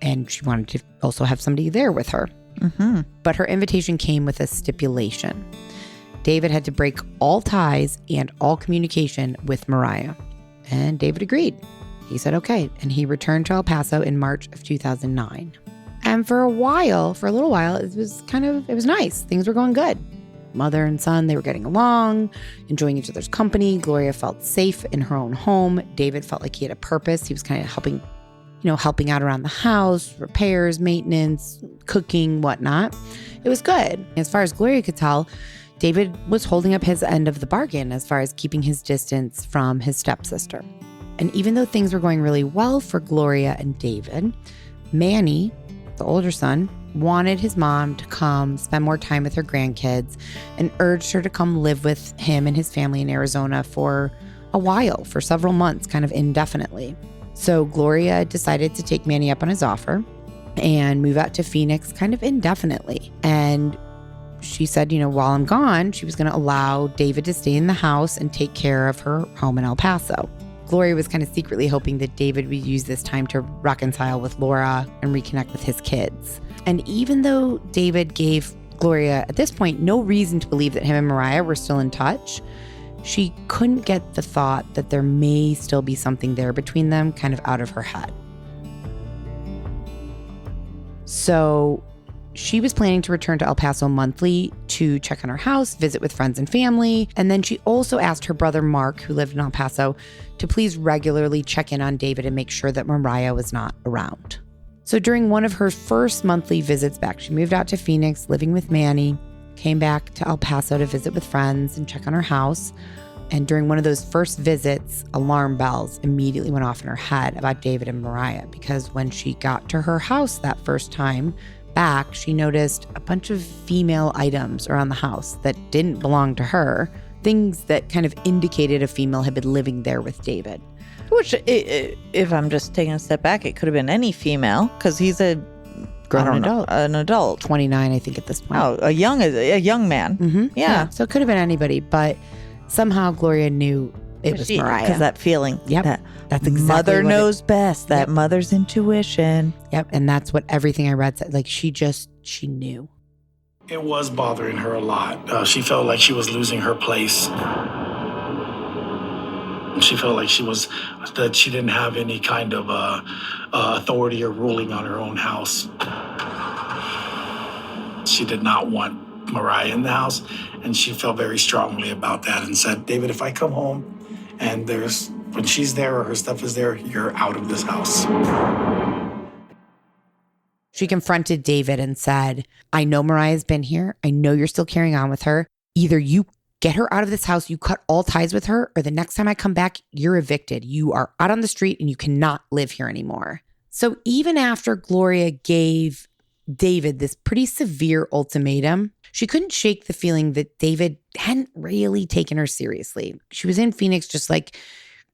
And she wanted to also have somebody there with her. Mm-hmm. But her invitation came with a stipulation. David had to break all ties and all communication with Mariah. And David agreed. He said, okay. And he returned to El Paso in March of 2009. And for a little while, it was nice. Things were going good. Mother and son, they were getting along, enjoying each other's company. Gloria felt safe in her own home. David felt like he had a purpose. He was kind of helping out around the house, repairs, maintenance, cooking, whatnot. It was good. As far as Gloria could tell, David was holding up his end of the bargain as far as keeping his distance from his stepsister. And even though things were going really well for Gloria and David, Manny, the older son, wanted his mom to come spend more time with her grandkids and urged her to come live with him and his family in Arizona for a while, for several months, kind of indefinitely. So Gloria decided to take Manny up on his offer and move out to Phoenix kind of indefinitely. And she said, while I'm gone, she was going to allow David to stay in the house and take care of her home in El Paso. Gloria was kind of secretly hoping that David would use this time to reconcile with Laura and reconnect with his kids. And even though David gave Gloria, at this point, no reason to believe that him and Mariah were still in touch, she couldn't get the thought that there may still be something there between them kind of out of her head. So she was planning to return to El Paso monthly to check on her house, visit with friends and family. And then she also asked her brother Mark, who lived in El Paso, to please regularly check in on David and make sure that Mariah was not around. So during one of her first monthly visits back, she moved out to Phoenix, living with Manny, came back to El Paso to visit with friends and check on her house. And during one of those first visits, alarm bells immediately went off in her head about David and Mariah, because when she got to her house that first time back, she noticed a bunch of female items around the house that didn't belong to her, things that kind of indicated a female had been living there with David. Which, if I'm just taking a step back, it could have been any female, because he's an adult. 29, I think, at this point. Oh, a young man. Mm-hmm. Yeah. So it could have been anybody, but somehow Gloria knew it was Mariah. Because that feeling. Yep. That's exactly mother knows best. That mother's intuition. Yep. And that's what everything I read said. Like, she knew. It was bothering her a lot. She felt like she was losing her place. She felt like that she didn't have any kind of authority or ruling on her own house. She did not want Mariah in the house, and she felt very strongly about that and said, David, if I come home and when she's there or her stuff is there, you're out of this house. She confronted David and said, I know Mariah's been here. I know you're still carrying on with her. Either you get her out of this house, you cut all ties with her, or the next time I come back, you're evicted. You are out on the street and you cannot live here anymore. So even after Gloria gave David this pretty severe ultimatum. She couldn't shake the feeling that David hadn't really taken her seriously. She was in Phoenix just like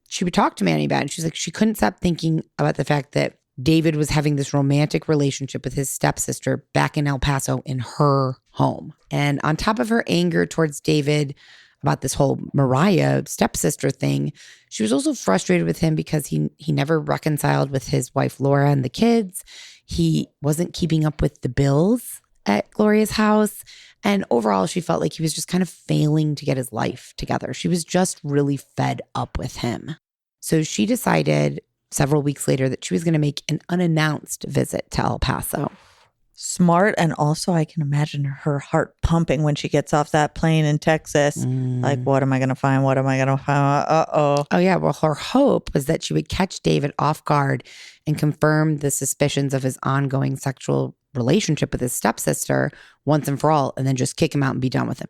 she would talk to Manny about it. She's like, she couldn't stop thinking about the fact that David was having this romantic relationship with his stepsister back in El Paso in her home. And on top of her anger towards David about this whole Mariah stepsister thing, she was also frustrated with him because he never reconciled with his wife Laura and the kids. He wasn't keeping up with the bills at Gloria's house. And overall, she felt like he was just kind of failing to get his life together. She was just really fed up with him. So she decided several weeks later that she was going to make an unannounced visit to El Paso. Smart. And also I can imagine her heart pumping when she gets off that plane in Texas. Like, what am I going to find? What am I going to find? Uh-oh. Oh, yeah. Well, her hope was that she would catch David off guard and confirm the suspicions of his ongoing sexual relationship with his stepsister once and for all, and then just kick him out and be done with him.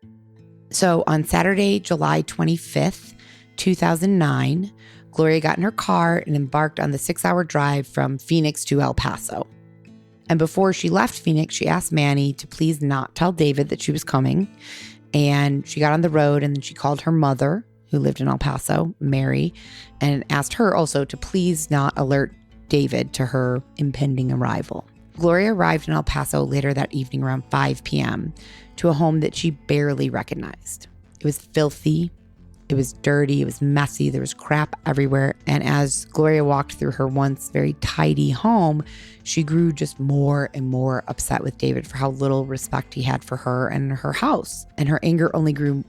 So on Saturday, July 25th, 2009, Gloria got in her car and embarked on the 6-hour drive from Phoenix to El Paso. And before she left Phoenix, she asked Manny to please not tell David that she was coming. And she got on the road and then she called her mother, who lived in El Paso, Mary, and asked her also to please not alert David to her impending arrival. Gloria arrived in El Paso later that evening around 5 p.m. to a home that she barely recognized. It was filthy. It was dirty. It was messy. There was crap everywhere. And as Gloria walked through her once very tidy home, she grew just more and more upset with David for how little respect he had for her and her house. And her anger only grew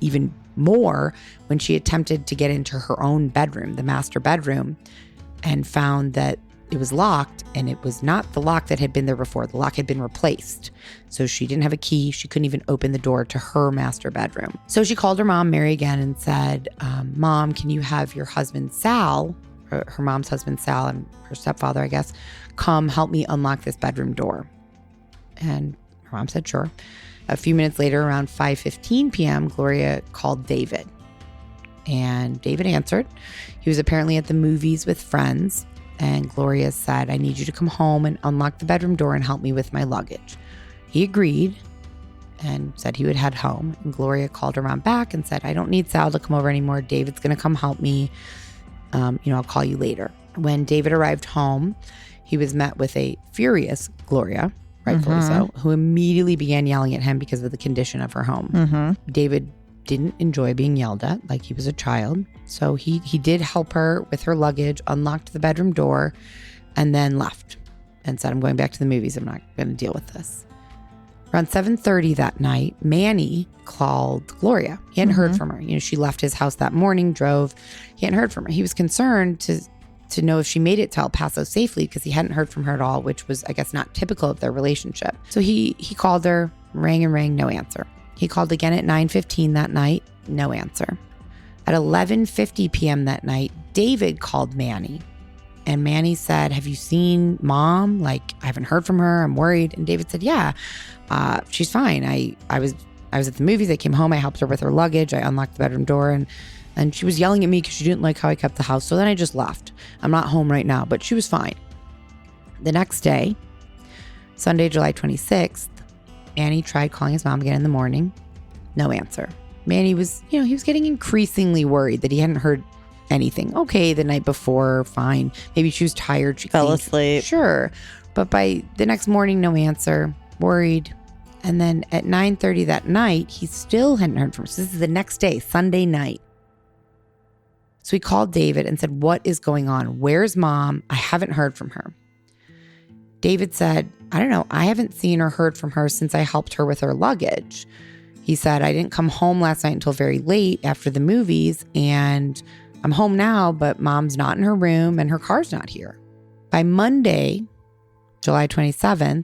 even more when she attempted to get into her own bedroom, the master bedroom, and found that it was locked, and it was not the lock that had been there before. The lock had been replaced. So she didn't have a key. She couldn't even open the door to her master bedroom. So she called her mom, Mary, again and said, Mom, can you have your husband, Sal, her mom's husband, Sal, and her stepfather, I guess, come help me unlock this bedroom door? And her mom said, sure. A few minutes later, around 5:15 p.m., Gloria called David. And David answered. He was apparently at the movies with friends. And Gloria said, I need you to come home and unlock the bedroom door and help me with my luggage. He agreed and said he would head home. And Gloria called her mom back and said, I don't need Sal to come over anymore. David's going to come help me. I'll call you later. When David arrived home, he was met with a furious Gloria, rightfully so, who immediately began yelling at him because of the condition of her home. David didn't enjoy being yelled at like he was a child. So he did help her with her luggage, unlocked the bedroom door, and then left and said, I'm going back to the movies. I'm not going to deal with this. Around 7:30 that night, Manny called Gloria. He hadn't heard from her. She left his house that morning, drove. He hadn't heard from her. He was concerned to know if she made it to El Paso safely because he hadn't heard from her at all, which was, I guess, not typical of their relationship. So he called her, rang and rang, no answer. He called again at 9:15 that night, no answer. At 11:50 p.m. that night, David called Manny. And Manny said, have you seen Mom? Like, I haven't heard from her. I'm worried. And David said, yeah, she's fine. I was at the movies. I came home. I helped her with her luggage. I unlocked the bedroom door. And she was yelling at me because she didn't like how I kept the house. So then I just left. I'm not home right now, but she was fine. The next day, Sunday, July 26th, Manny tried calling his mom again in the morning. No answer. Manny was, he was getting increasingly worried that he hadn't heard anything. Okay, the night before, fine. Maybe she was tired. She fell asleep. Sure. But by the next morning, no answer. Worried. And then at 9:30 that night, he still hadn't heard from her. So this is the next day, Sunday night. So he called David and said, what is going on? Where's Mom? I haven't heard from her. David said, I don't know. I haven't seen or heard from her since I helped her with her luggage. He said, I didn't come home last night until very late after the movies, and I'm home now, but Mom's not in her room and her car's not here. By Monday, July 27th,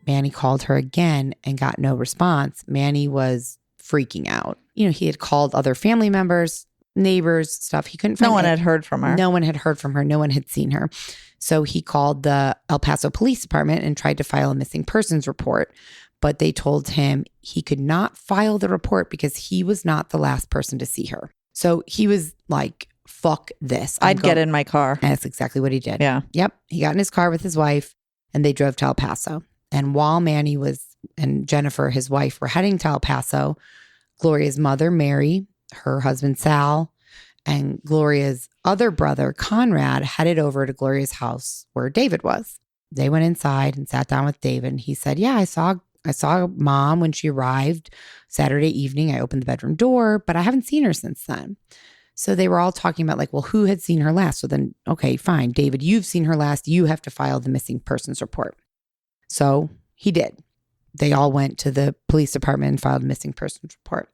Manny called her again and got no response. Manny was freaking out. He had called other family members, neighbors, stuff. He couldn't find No one had heard from her. No one had heard from her. No one had seen her. So he called the El Paso Police Department and tried to file a missing persons report. But they told him he could not file the report because he was not the last person to see her. So he was like, fuck this. I'd get in my car. And that's exactly what he did. Yeah. Yep. He got in his car with his wife and they drove to El Paso. And while Manny and Jennifer, his wife, were heading to El Paso, Gloria's mother, Mary, her husband, Sal, and Gloria's other brother, Conrad, headed over to Gloria's house where David was. They went inside and sat down with David. And he said, yeah, I saw mom when she arrived Saturday evening. I opened the bedroom door, but I haven't seen her since then. So they were all talking about like, well, who had seen her last? So then, okay, fine. David, you've seen her last. You have to file the missing persons report. So he did. They all went to the police department and filed a missing persons report.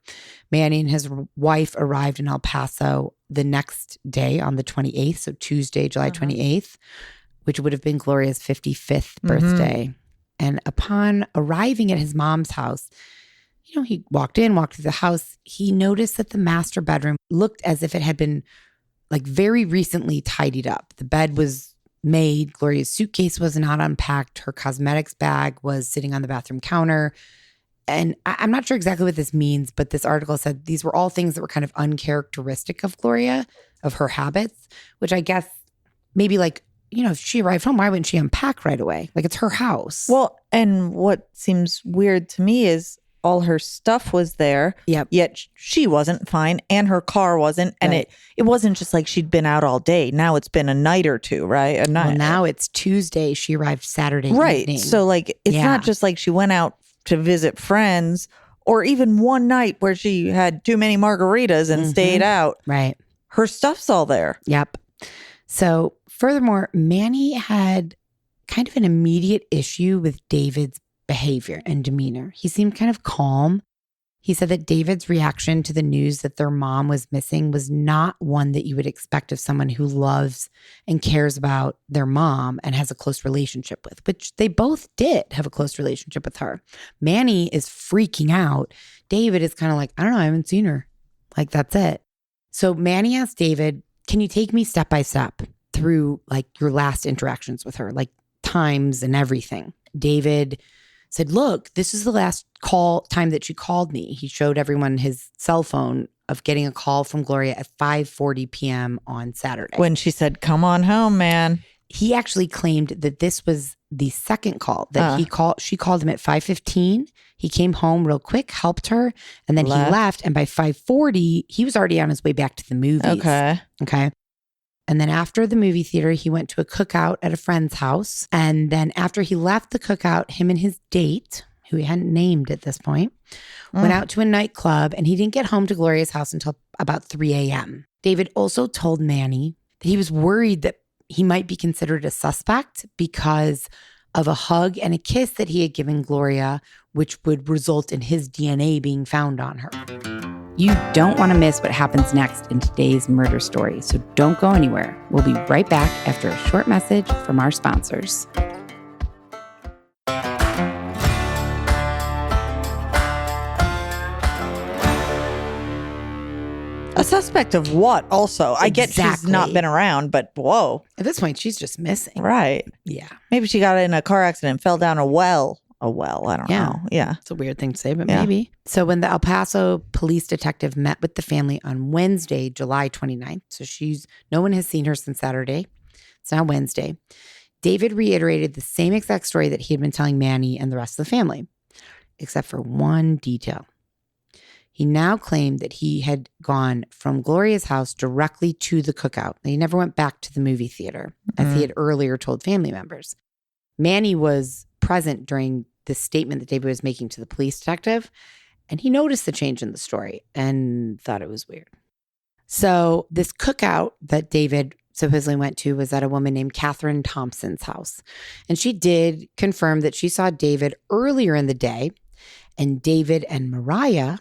Manny and his wife arrived in El Paso the next day on the 28th, so Tuesday, July 28th, which would have been Gloria's 55th birthday. And upon arriving at his mom's house, he walked through the house. He noticed that the master bedroom looked as if it had been like very recently tidied up. The bed was made. Gloria's suitcase was not unpacked. Her cosmetics bag was sitting on the bathroom counter. And I'm not sure exactly what this means, but this article said these were all things that were kind of uncharacteristic of Gloria, of her habits, which I guess maybe like, if she arrived home, why wouldn't she unpack right away? Like, it's her house. Well, and what seems weird to me is all her stuff was there, yet she wasn't fine and her car wasn't. And it wasn't just like she'd been out all day. Now it's been a night or two, right? Well, now it's Tuesday. She arrived Saturday evening. So like, it's not just like she went out to visit friends or even one night where she had too many margaritas and stayed out. Right. Her stuff's all there. Yep. So furthermore, Manny had kind of an immediate issue with David's behavior and demeanor. He seemed kind of calm. He said that David's reaction to the news that their mom was missing was not one that you would expect of someone who loves and cares about their mom and has a close relationship with, which they both did have a close relationship with her. Manny is freaking out. David is kind of like, I don't know, I haven't seen her. Like, that's it. So Manny asked David, can you take me step by step through like your last interactions with her, like times and everything? David said, look, this is the last time that she called me. He showed everyone his cell phone of getting a call from Gloria at 5:40 p.m. on Saturday. When she said, come on home, man. He actually claimed that this was the second call that she called him at 5:15. He came home real quick, helped her, and then he left. And by 5:40, he was already on his way back to the movies. Okay. And then after the movie theater, he went to a cookout at a friend's house. And then after he left the cookout, him and his date, who he hadn't named at this point, went out to a nightclub, and he didn't get home to Gloria's house until about 3 a.m. David also told Manny that he was worried that he might be considered a suspect because of a hug and a kiss that he had given Gloria, which would result in his DNA being found on her. You don't want to miss what happens next in today's murder story, so don't go anywhere. We'll be right back after a short message from our sponsors. A suspect of what also? I get she's not been around, but whoa. At this point, she's just missing. Right. Yeah. Maybe she got in a car accident, fell down a well, I don't know. Yeah. It's a weird thing to say, but maybe. So when the El Paso police detective met with the family on Wednesday, July 29th, so no one has seen her since Saturday. It's now Wednesday. David reiterated the same exact story that he had been telling Manny and the rest of the family, except for one detail. He now claimed that he had gone from Gloria's house directly to the cookout. He never went back to the movie theater, as he had earlier told family members. Manny was present during the statement that David was making to the police detective, and he noticed the change in the story and thought it was weird. So this cookout that David supposedly went to was at a woman named Catherine Thompson's house. And she did confirm that she saw David earlier in the day, and David and Mariah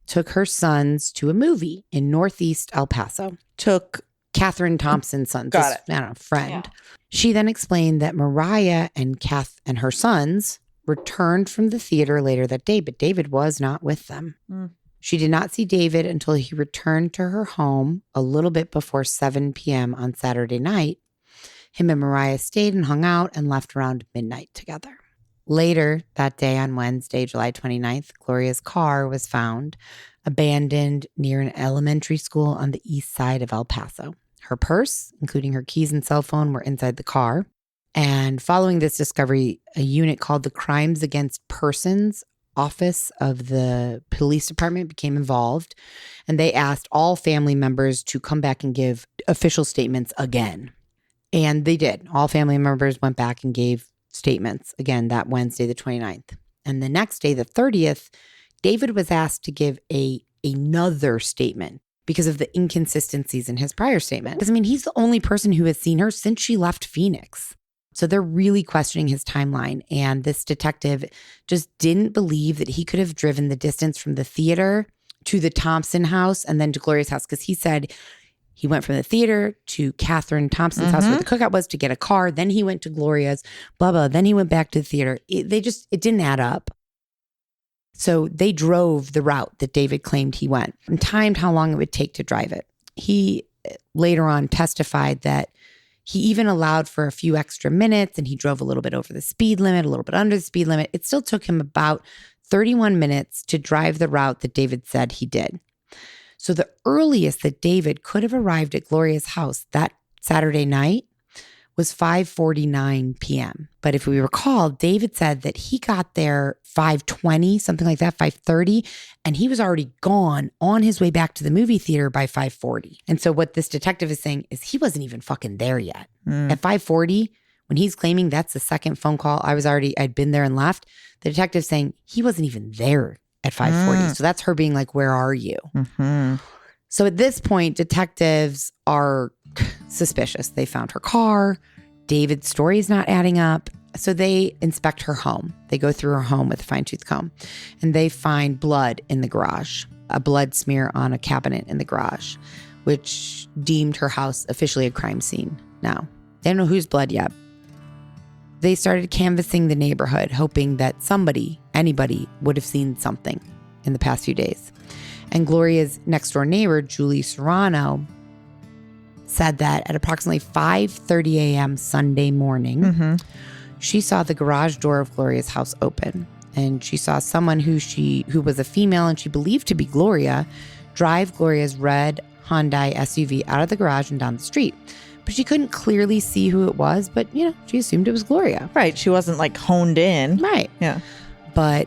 took her sons to a movie in Northeast El Paso. Took Catherine Thompson's son, friend. Yeah. She then explained that Mariah and her sons returned from the theater later that day, but David was not with them. She did not see David until he returned to her home a little bit before 7 p.m. on Saturday night. Him and Mariah stayed and hung out and left around midnight together. Later that day on Wednesday, July 29th, Gloria's car was found abandoned near an elementary school on the east side of El Paso. Her purse, including her keys and cell phone, were inside the car. And following this discovery, a unit called the Crimes Against Persons Office of the police department became involved, and they asked all family members to come back and give official statements again. And they did. All family members went back and gave statements again that Wednesday, the 29th. And the next day, the 30th, David was asked to give another statement because of the inconsistencies in his prior statement. Because, I mean, he's the only person who has seen her since she left Phoenix. So they're really questioning his timeline. And this detective just didn't believe that he could have driven the distance from the theater to the Thompson house and then to Gloria's house. Because he said he went from the theater to Catherine Thompson's house where the cookout was to get a car. Then he went to Gloria's, blah, blah. Then he went back to the theater. It didn't add up. So they drove the route that David claimed he went and timed how long it would take to drive it. He later on testified that he even allowed for a few extra minutes and he drove a little bit over the speed limit, a little bit under the speed limit. It still took him about 31 minutes to drive the route that David said he did. So the earliest that David could have arrived at Gloria's house that Saturday night was 5:49 p.m. But if we recall, David said that he got there 5:20, something like that, 5:30, and he was already gone on his way back to the movie theater by 5:40. And so what this detective is saying is he wasn't even fucking there yet. At 5:40, when he's claiming that's the second phone call, I'd been there and left, the detective's saying he wasn't even there at 5:40. So that's her being like, where are you? So at this point, detectives are suspicious. They found her car. David's story is not adding up. So they inspect her home. They go through her home with a fine-tooth comb, and they find blood in the garage, a blood smear on a cabinet in the garage, which deemed her house officially a crime scene now. They don't know whose blood yet. They started canvassing the neighborhood, hoping that anybody would have seen something in the past few days. And Gloria's next door neighbor, Julie Serrano, said that at approximately 5:30 a.m. Sunday morning, she saw the garage door of Gloria's house open. And she saw someone who was a female and she believed to be Gloria drive Gloria's red Hyundai SUV out of the garage and down the street. But she couldn't clearly see who it was, but, she assumed it was Gloria. Right. She wasn't like honed in. Right. Yeah. But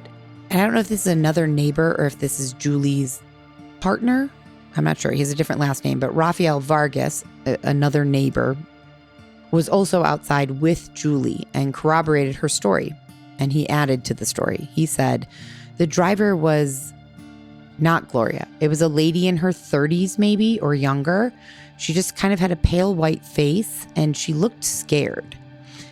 I don't know if this is another neighbor or if this is Julie's partner. I'm not sure. He has a different last name, but Rafael Vargas, another neighbor, was also outside with Julie and corroborated her story. And he added to the story. He said, the driver was not Gloria. It was a lady in her 30s maybe or younger. She just kind of had a pale white face and she looked scared.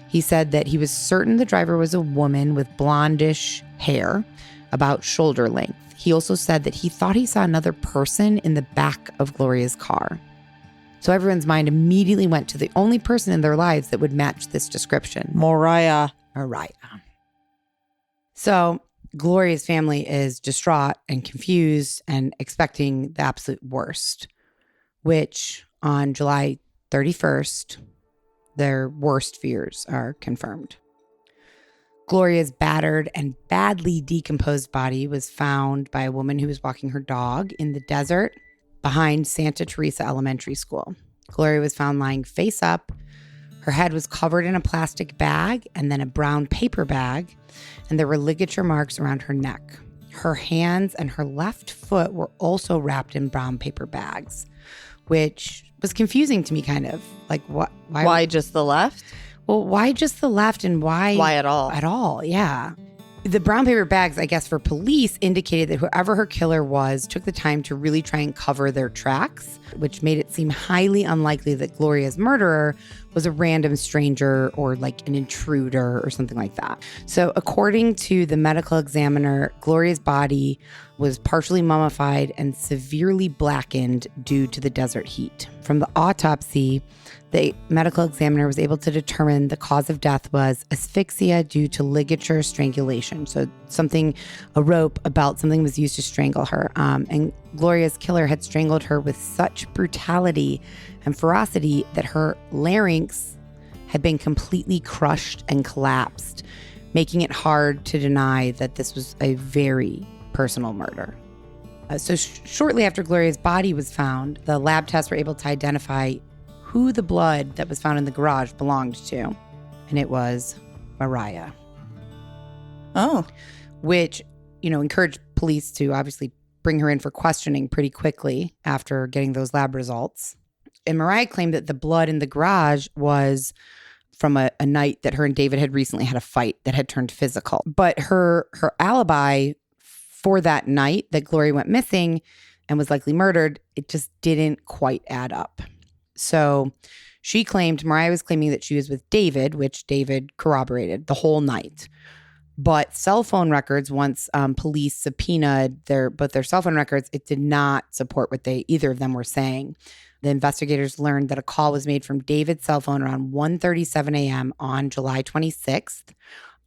He said that he was certain the driver was a woman with blondish hair, about shoulder length. He also said that he thought he saw another person in the back of Gloria's car. So everyone's mind immediately went to the only person in their lives that would match this description. Mariah. So Gloria's family is distraught and confused and expecting the absolute worst, which on July 31st, their worst fears are confirmed. Gloria's battered and badly decomposed body was found by a woman who was walking her dog in the desert behind Santa Teresa Elementary School. Gloria was found lying face up. Her head was covered in a plastic bag and then a brown paper bag, and there were ligature marks around her neck. Her hands and her left foot were also wrapped in brown paper bags, which was confusing to me kind of. Like, why just the left? Well, why just the left and why at all? At all, yeah. The brown paper bags, I guess, for police indicated that whoever her killer was took the time to really try and cover their tracks, which made it seem highly unlikely that Gloria's murderer was a random stranger or like an intruder or something like that. So according to the medical examiner, Gloria's body was partially mummified and severely blackened due to the desert heat. From the autopsy, the medical examiner was able to determine the cause of death was asphyxia due to ligature strangulation. So a belt, something was used to strangle her. And Gloria's killer had strangled her with such brutality and ferocity that her larynx had been completely crushed and collapsed, making it hard to deny that this was a very personal murder. So shortly after Gloria's body was found, the lab tests were able to identify who the blood that was found in the garage belonged to. and it was Mariah. Oh. Which, encouraged police to obviously bring her in for questioning pretty quickly after getting those lab results. And Mariah claimed that the blood in the garage was from a night that her and David had recently had a fight that had turned physical. But her alibi for that night that Gloria went missing and was likely murdered, it just didn't quite add up. So Mariah was claiming that she was with David, which David corroborated the whole night. But cell phone records, once police subpoenaed both their cell phone records, it did not support what either of them were saying. The investigators learned that a call was made from David's cell phone around 1:37 a.m. on July 26th.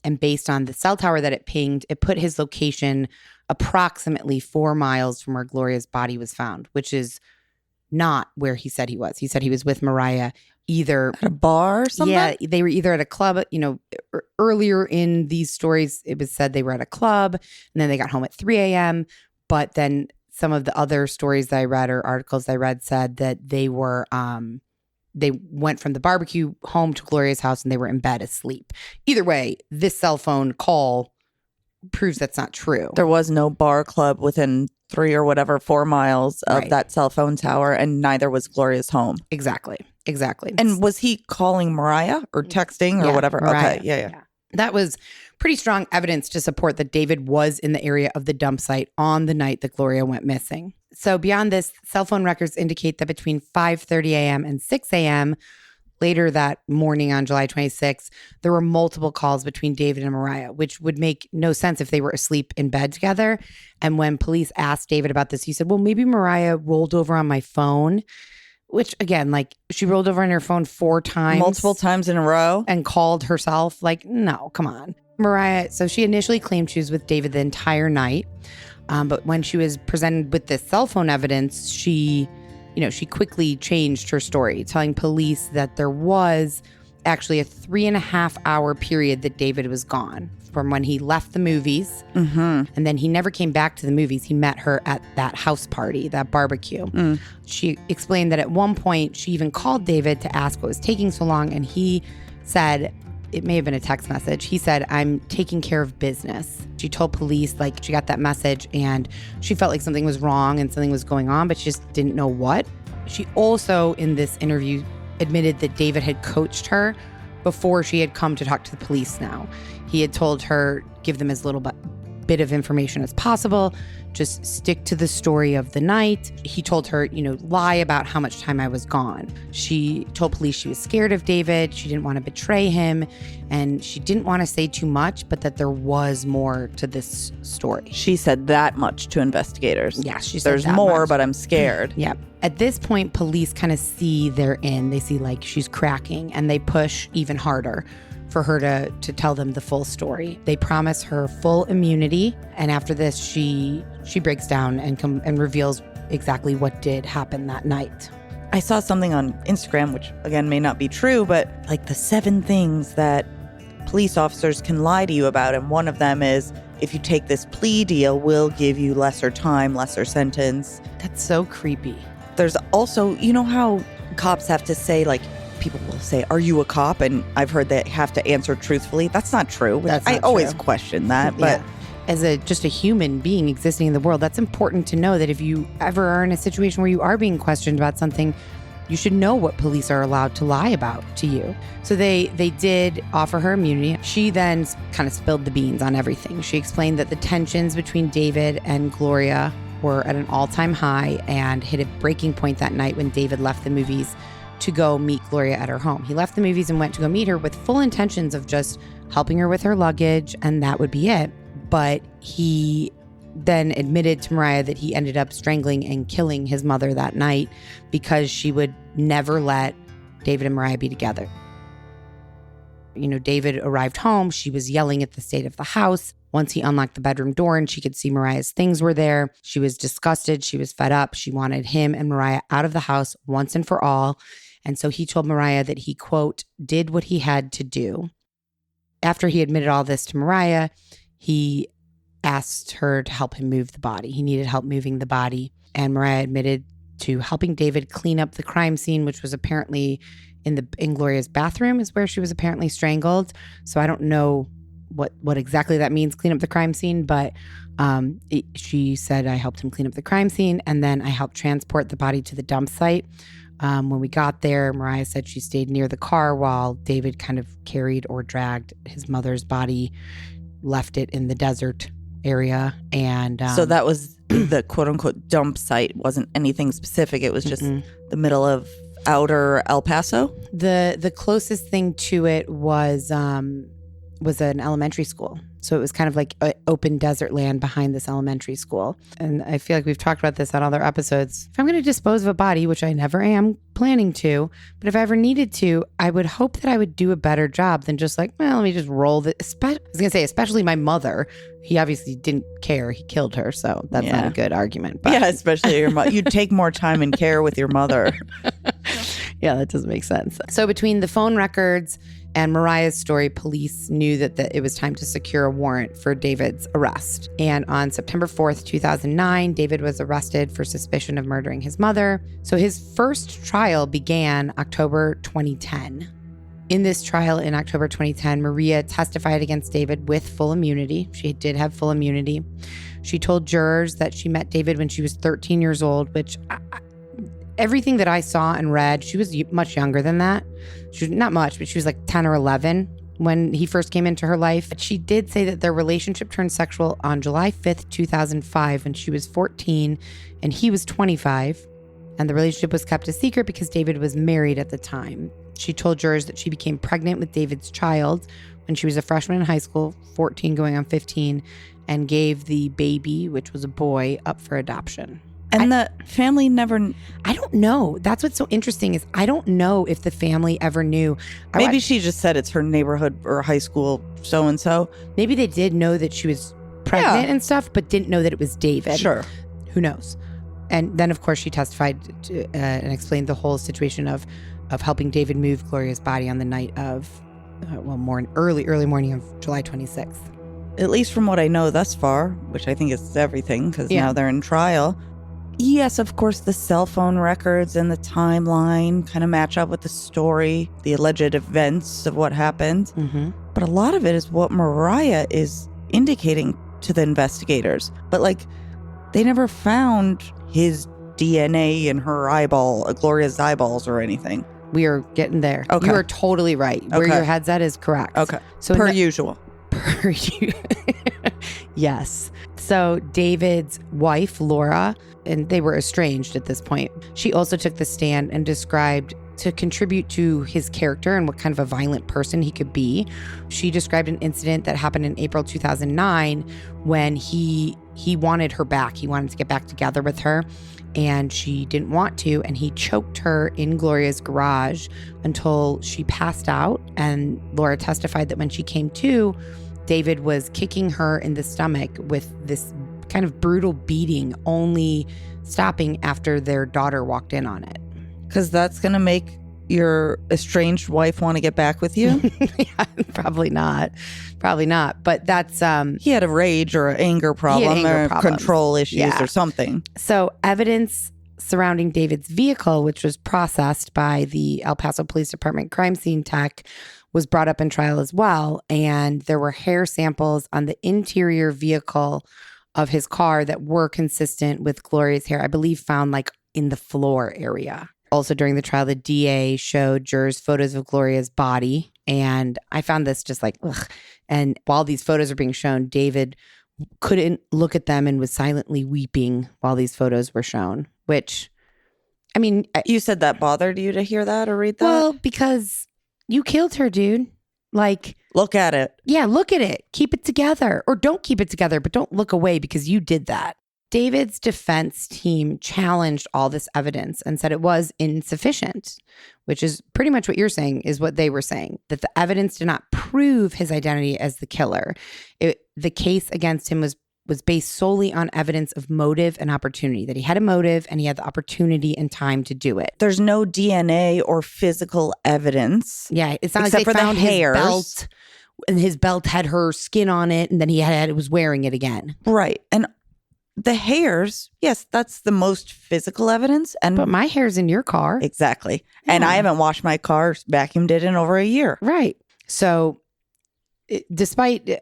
And based on the cell tower that it pinged, it put his location approximately 4 miles from where Gloria's body was found, which is not where he said he was. He said he was with Mariah either at a bar or something? Yeah, they were either at a club. Earlier in these stories, it was said they were at a club and then they got home at 3 a.m. But then some of the other stories that I read or articles I read said that they went from the barbecue home to Gloria's house and they were in bed asleep. Either way, this cell phone call proves that's not true. There was no bar club within 4 miles of that cell phone tower, and neither was Gloria's home. Exactly. And was he calling Mariah or texting or whatever? Mariah. Okay, yeah. That was pretty strong evidence to support that David was in the area of the dump site on the night that Gloria went missing. So beyond this, cell phone records indicate that between 5:30 a.m. and 6 a.m., later that morning on July 26th, there were multiple calls between David and Mariah, which would make no sense if they were asleep in bed together. And when police asked David about this, he said, well, maybe Mariah rolled over on my phone, which again, she rolled over on her phone 4 times. Multiple times in a row. And called herself. No, come on. Mariah, so she initially claimed she was with David the entire night. But when she was presented with this cell phone evidence, she quickly changed her story, telling police that there was actually a 3.5 hour period that David was gone from when he left the movies. Mm-hmm. And then he never came back to the movies. He met her at that house party, that barbecue. She explained that at one point she even called David to ask what was taking so long. And he said, it may have been a text message. He said, I'm taking care of business. She told police she got that message and she felt like something was wrong and something was going on, but she just didn't know what. She also, in this interview, admitted that David had coached her before she had come to talk to the police now. He had told her, give them as little bit of information as possible. Just stick to the story of the night. He told her, lie about how much time I was gone. She told police she was scared of David. She didn't want to betray him. And she didn't want to say too much, but that there was more to this story. She said that much to investigators. Yeah, she said there's that more, much. But I'm scared. Yeah. At this point, police kind of see they're in. They see she's cracking and they push even harder for her to tell them the full story. They promise her full immunity. And after this, she breaks down and reveals exactly what did happen that night. I saw something on Instagram, which again may not be true, but the 7 things that police officers can lie to you about. And one of them is, if you take this plea deal, we'll give you lesser time, lesser sentence. That's so creepy. There's also, how cops have to say, people will say, are you a cop? And I've heard they have to answer truthfully. That's not true. I always question that. But as just a human being existing in the world, that's important to know that if you ever are in a situation where you are being questioned about something, you should know what police are allowed to lie about to you. So they did offer her immunity. She then kind of spilled the beans on everything. She explained that the tensions between David and Gloria were at an all-time high and hit a breaking point that night when David left the movies to go meet Gloria at her home. He left the movies and went to go meet her with full intentions of just helping her with her luggage, and that would be it. But he then admitted to Mariah that he ended up strangling and killing his mother that night because she would never let David and Mariah be together. David arrived home. She was yelling at the state of the house. Once he unlocked the bedroom door and she could see Mariah's things were there, she was disgusted. She was fed up. She wanted him and Mariah out of the house once and for all. And so he told Mariah that he, quote, did what he had to do. After he admitted all this to Mariah, he asked her to help him move the body. He needed help moving the body. And Mariah admitted to helping David clean up the crime scene, which was apparently in Gloria's bathroom is where she was apparently strangled. So I don't know what exactly that means, clean up the crime scene, but she said, I helped him clean up the crime scene, and then I helped transport the body to the dump site. When we got there, Mariah said she stayed near the car while David kind of carried or dragged his mother's body, left it in the desert area. And so that was the quote unquote dump site. It wasn't anything specific. It was just the middle of outer El Paso. The closest thing to it was an elementary school. So it was kind of like open desert land behind this elementary school. And I feel like we've talked about this on other episodes. If I'm going to dispose of a body, which I never am planning to, but if I ever needed to, I would hope that I would do a better job than just like, well, let me just roll this. I was going to say, especially my mother. He obviously didn't care. He killed her. So that's not a good argument. But. Yeah, especially your mother. You'd take more time and care with your mother. Yeah, that doesn't make sense. So between the phone records and Mariah's story, police knew that it was time to secure a warrant for David's arrest. And on September 4th, 2009, David was arrested for suspicion of murdering his mother. So his first trial began October 2010. In this trial in October 2010, Maria testified against David with full immunity. She did have full immunity. She told jurors that she met David when she was 13 years old, which everything that I saw and read, she was much younger than that. She was not much, but she was like 10 or 11 when he first came into her life. But she did say that their relationship turned sexual on July 5th, 2005, when she was 14 and he was 25. And the relationship was kept a secret because David was married at the time. She told jurors that she became pregnant with David's child when she was a freshman in high school, 14 going on 15, and gave the baby, which was a boy, up for adoption. And the family never... I don't know. That's what's so interesting is I don't know if the family ever knew. Maybe she just said it's her neighborhood or high school so-and-so. Maybe they did know that she was pregnant and stuff, but didn't know that it was David. Sure. Who knows? And then, of course, she testified to, and explained the whole situation of helping David move Gloria's body on the night of, early morning of July 26th. At least from what I know thus far, which I think is everything because now they're in trial. Yes, of course, the cell phone records and the timeline kind of match up with the story, the alleged events of what happened. Mm-hmm. But a lot of it is what Mariah is indicating to the investigators. But like, they never found his DNA in her Gloria's eyeballs or anything. We are getting there. Okay. You are totally right. Where your head's at is correct. Okay. So per usual. Yes. So David's wife, Laura, and they were estranged at this point. She also took the stand and described, to contribute to his character and what kind of a violent person he could be, she described an incident that happened in April 2009 when he wanted her back. He wanted to get back together with her, and she didn't want to, and he choked her in Gloria's garage until she passed out. And Laura testified that when she came to, David was kicking her in the stomach with this kind of brutal beating, only stopping after their daughter walked in on it. Because that's going to make your estranged wife want to get back with you? Yeah, probably not. But that's... he had a rage or an anger problem or control issues or something. So evidence surrounding David's vehicle, which was processed by the El Paso Police Department crime scene tech, was brought up in trial as well. And there were hair samples on the interior vehicle of his car that were consistent with Gloria's hair, I believe found like in the floor area. Also during the trial, the DA showed jurors photos of Gloria's body. And I found this just like, ugh. And while these photos are being shown, David couldn't look at them and was silently weeping while these photos were shown, which, I mean... You said that bothered you to hear that or read that? Well, because you killed her, dude. Like... Look at it. Yeah, look at it. Keep it together. Or don't keep it together, but don't look away because you did that. David's defense team challenged all this evidence and said it was insufficient, which is pretty much what you're saying is what they were saying, that the evidence did not prove his identity as the killer. The case against him was based solely on evidence of motive and opportunity, that he had a motive and he had the opportunity and time to do it. There's no DNA or physical evidence. Yeah, it's not except like they for found the hairs. his belt and his belt had her skin on it and then he was wearing it again. Right. And the hairs, yes, that's the most physical evidence. But my hair's in your car. Exactly. Yeah. And I haven't washed my car, vacuumed it in over a year. Right. So despite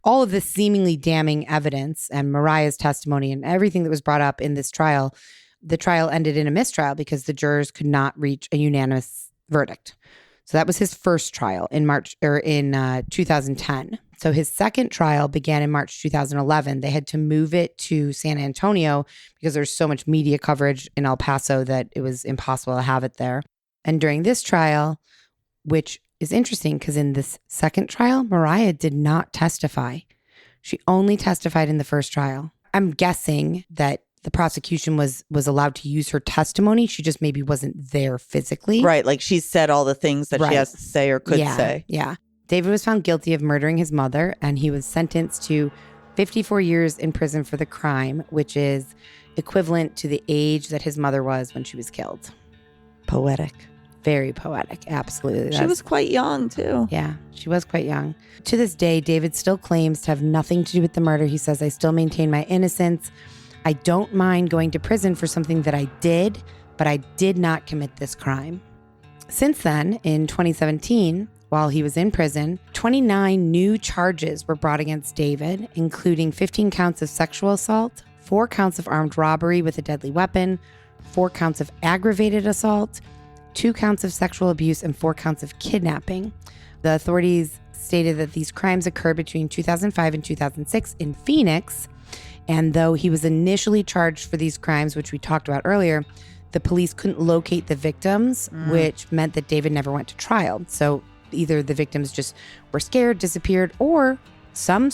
all of this seemingly damning evidence and Mariah's testimony and everything that was brought up in this trial, the trial ended in a mistrial because the jurors could not reach a unanimous verdict. So that was his first trial in 2010. So his second trial began in March 2011. They had to move it to San Antonio because there's so much media coverage in El Paso that it was impossible to have it there. And during this trial, which is interesting because in this second trial, Mariah did not testify. She only testified in the first trial. I'm guessing that the prosecution was allowed to use her testimony. She just maybe wasn't there physically. Right. Like she said all the things that she has to say or could say. Yeah. David was found guilty of murdering his mother, and he was sentenced to 54 years in prison for the crime, which is equivalent to the age that his mother was when she was killed. Poetic. Very poetic. Absolutely. She was quite young, too. Yeah, she was quite young. To this day, David still claims to have nothing to do with the murder. He says, I still maintain my innocence. I don't mind going to prison for something that I did, but I did not commit this crime. Since then, in 2017, while he was in prison, 29 new charges were brought against David, including 15 counts of sexual assault, 4 counts of armed robbery with a deadly weapon, 4 counts of aggravated assault, 2 counts of sexual abuse, and 4 counts of kidnapping. The authorities stated that these crimes occurred between 2005 and 2006 in Phoenix. And though he was initially charged for these crimes, which we talked about earlier, the police couldn't locate the victims, which meant that David never went to trial. So either the victims just were scared, disappeared, or some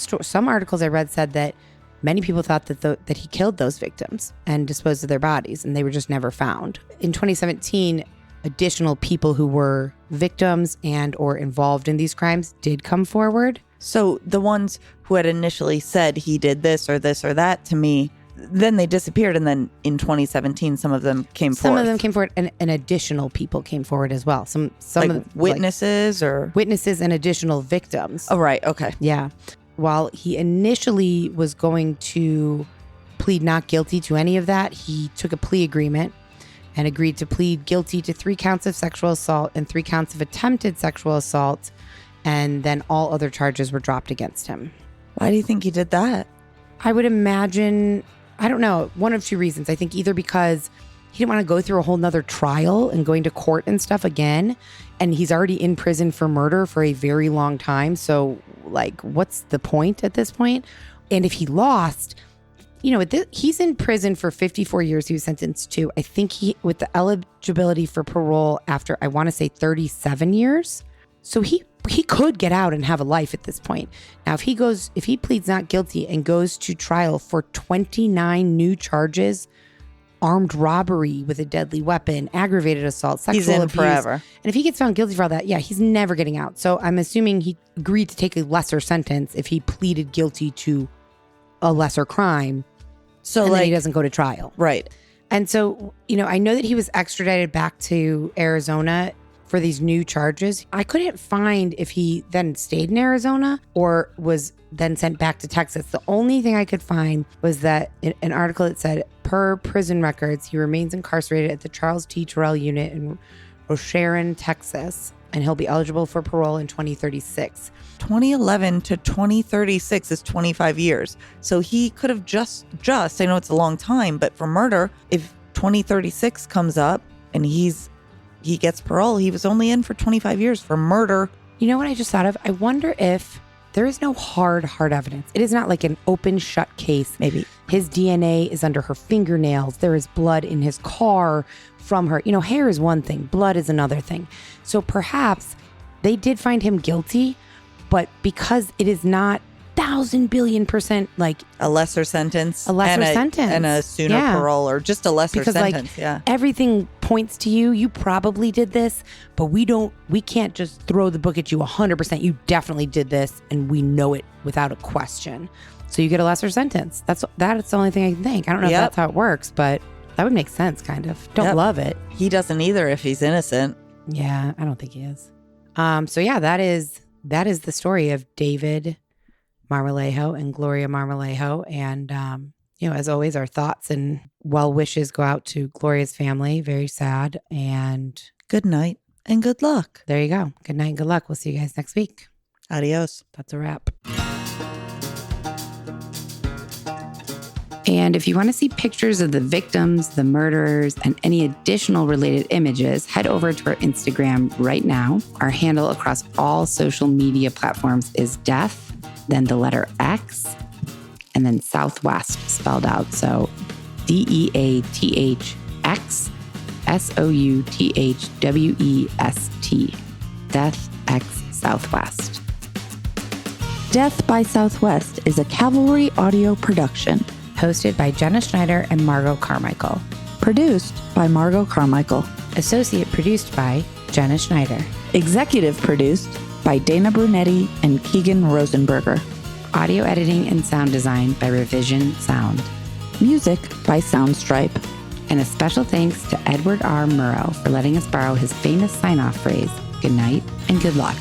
articles I read said that many people thought that he killed those victims and disposed of their bodies, and they were just never found. In 2017, additional people who were victims and or involved in these crimes did come forward. So the ones who had initially said he did this or that to me, then they disappeared. And then in 2017, some of them came forward. Some of them came forward, and additional people came forward as well. Some like of witnesses or witnesses and additional victims. Oh, right. Okay. Yeah. While he initially was going to plead not guilty to any of that, he took a plea agreement and agreed to plead guilty to 3 counts of sexual assault and 3 counts of attempted sexual assault. And then all other charges were dropped against him. Why do you think he did that? I would imagine, I don't know, one of 2 reasons. I think either because he didn't want to go through a whole nother trial and going to court and stuff again. And he's already in prison for murder for a very long time. So like, what's the point at this point? And if he lost, he's in prison for 54 years. He was sentenced to, I think with the eligibility for parole after, I want to say 37 years. So he could get out and have a life at this point. Now, if he pleads not guilty and goes to trial for 29 new charges, armed robbery with a deadly weapon, aggravated assault, sexual he's in abuse, forever. And if he gets found guilty for all that, yeah, he's never getting out. So I'm assuming he agreed to take a lesser sentence if he pleaded guilty to a lesser crime. So and then he doesn't go to trial. Right. And so, I know that he was extradited back to Arizona for these new charges. I couldn't find if he then stayed in Arizona or was then sent back to Texas. The only thing I could find was that an article that said, per prison records, he remains incarcerated at the Charles T. Terrell unit in Rocheron, Texas, and he'll be eligible for parole in 2036. 2011 to 2036 is 25 years. So he could have just, I know it's a long time, but for murder, if 2036 comes up and he gets parole, he was only in for 25 years for murder. You know what I just thought of? I wonder if there is no hard evidence. It is not like an open shut case. Maybe his DNA is under her fingernails. There is blood in his car from her. Hair is one thing, blood is another thing. So perhaps they did find him guilty, but because it is not 1,000 billion % like a lesser sentence, sentence and a sooner parole, or just a lesser sentence. Everything points to you probably did this, but we can't just throw the book at you 100%. You definitely did this, and we know it without a question. So you get a lesser sentence. That's the only thing I can think. I don't know if that's how it works, but that would make sense, kind of. Don't love it. He doesn't either if he's innocent. Yeah, I don't think he is. So yeah, that is the story of David Marmolejo and Gloria Marmolejo. And As always, our thoughts and well wishes go out to Gloria's family. Very sad. And good night and good luck. There you go. Good night and good luck. We'll see you guys next week. Adios. That's a wrap. And if you want to see pictures of the victims, the murderers, and any additional related images, head over to our Instagram right now. Our handle across all social media platforms is death, then the letter X, and then Southwest spelled out. So DEATHX SOUTHWEST. Death X Southwest. Death by Southwest is a Cavalry audio production. Hosted by Jenna Schneider and Margot Carmichael. Produced by Margot Carmichael. Associate produced by Jenna Schneider. Executive produced by Dana Brunetti and Keegan Rosenberger. Audio editing and sound design by Revision Sound. Music by Soundstripe. And a special thanks to Edward R. Murrow for letting us borrow his famous sign-off phrase, good night and good luck.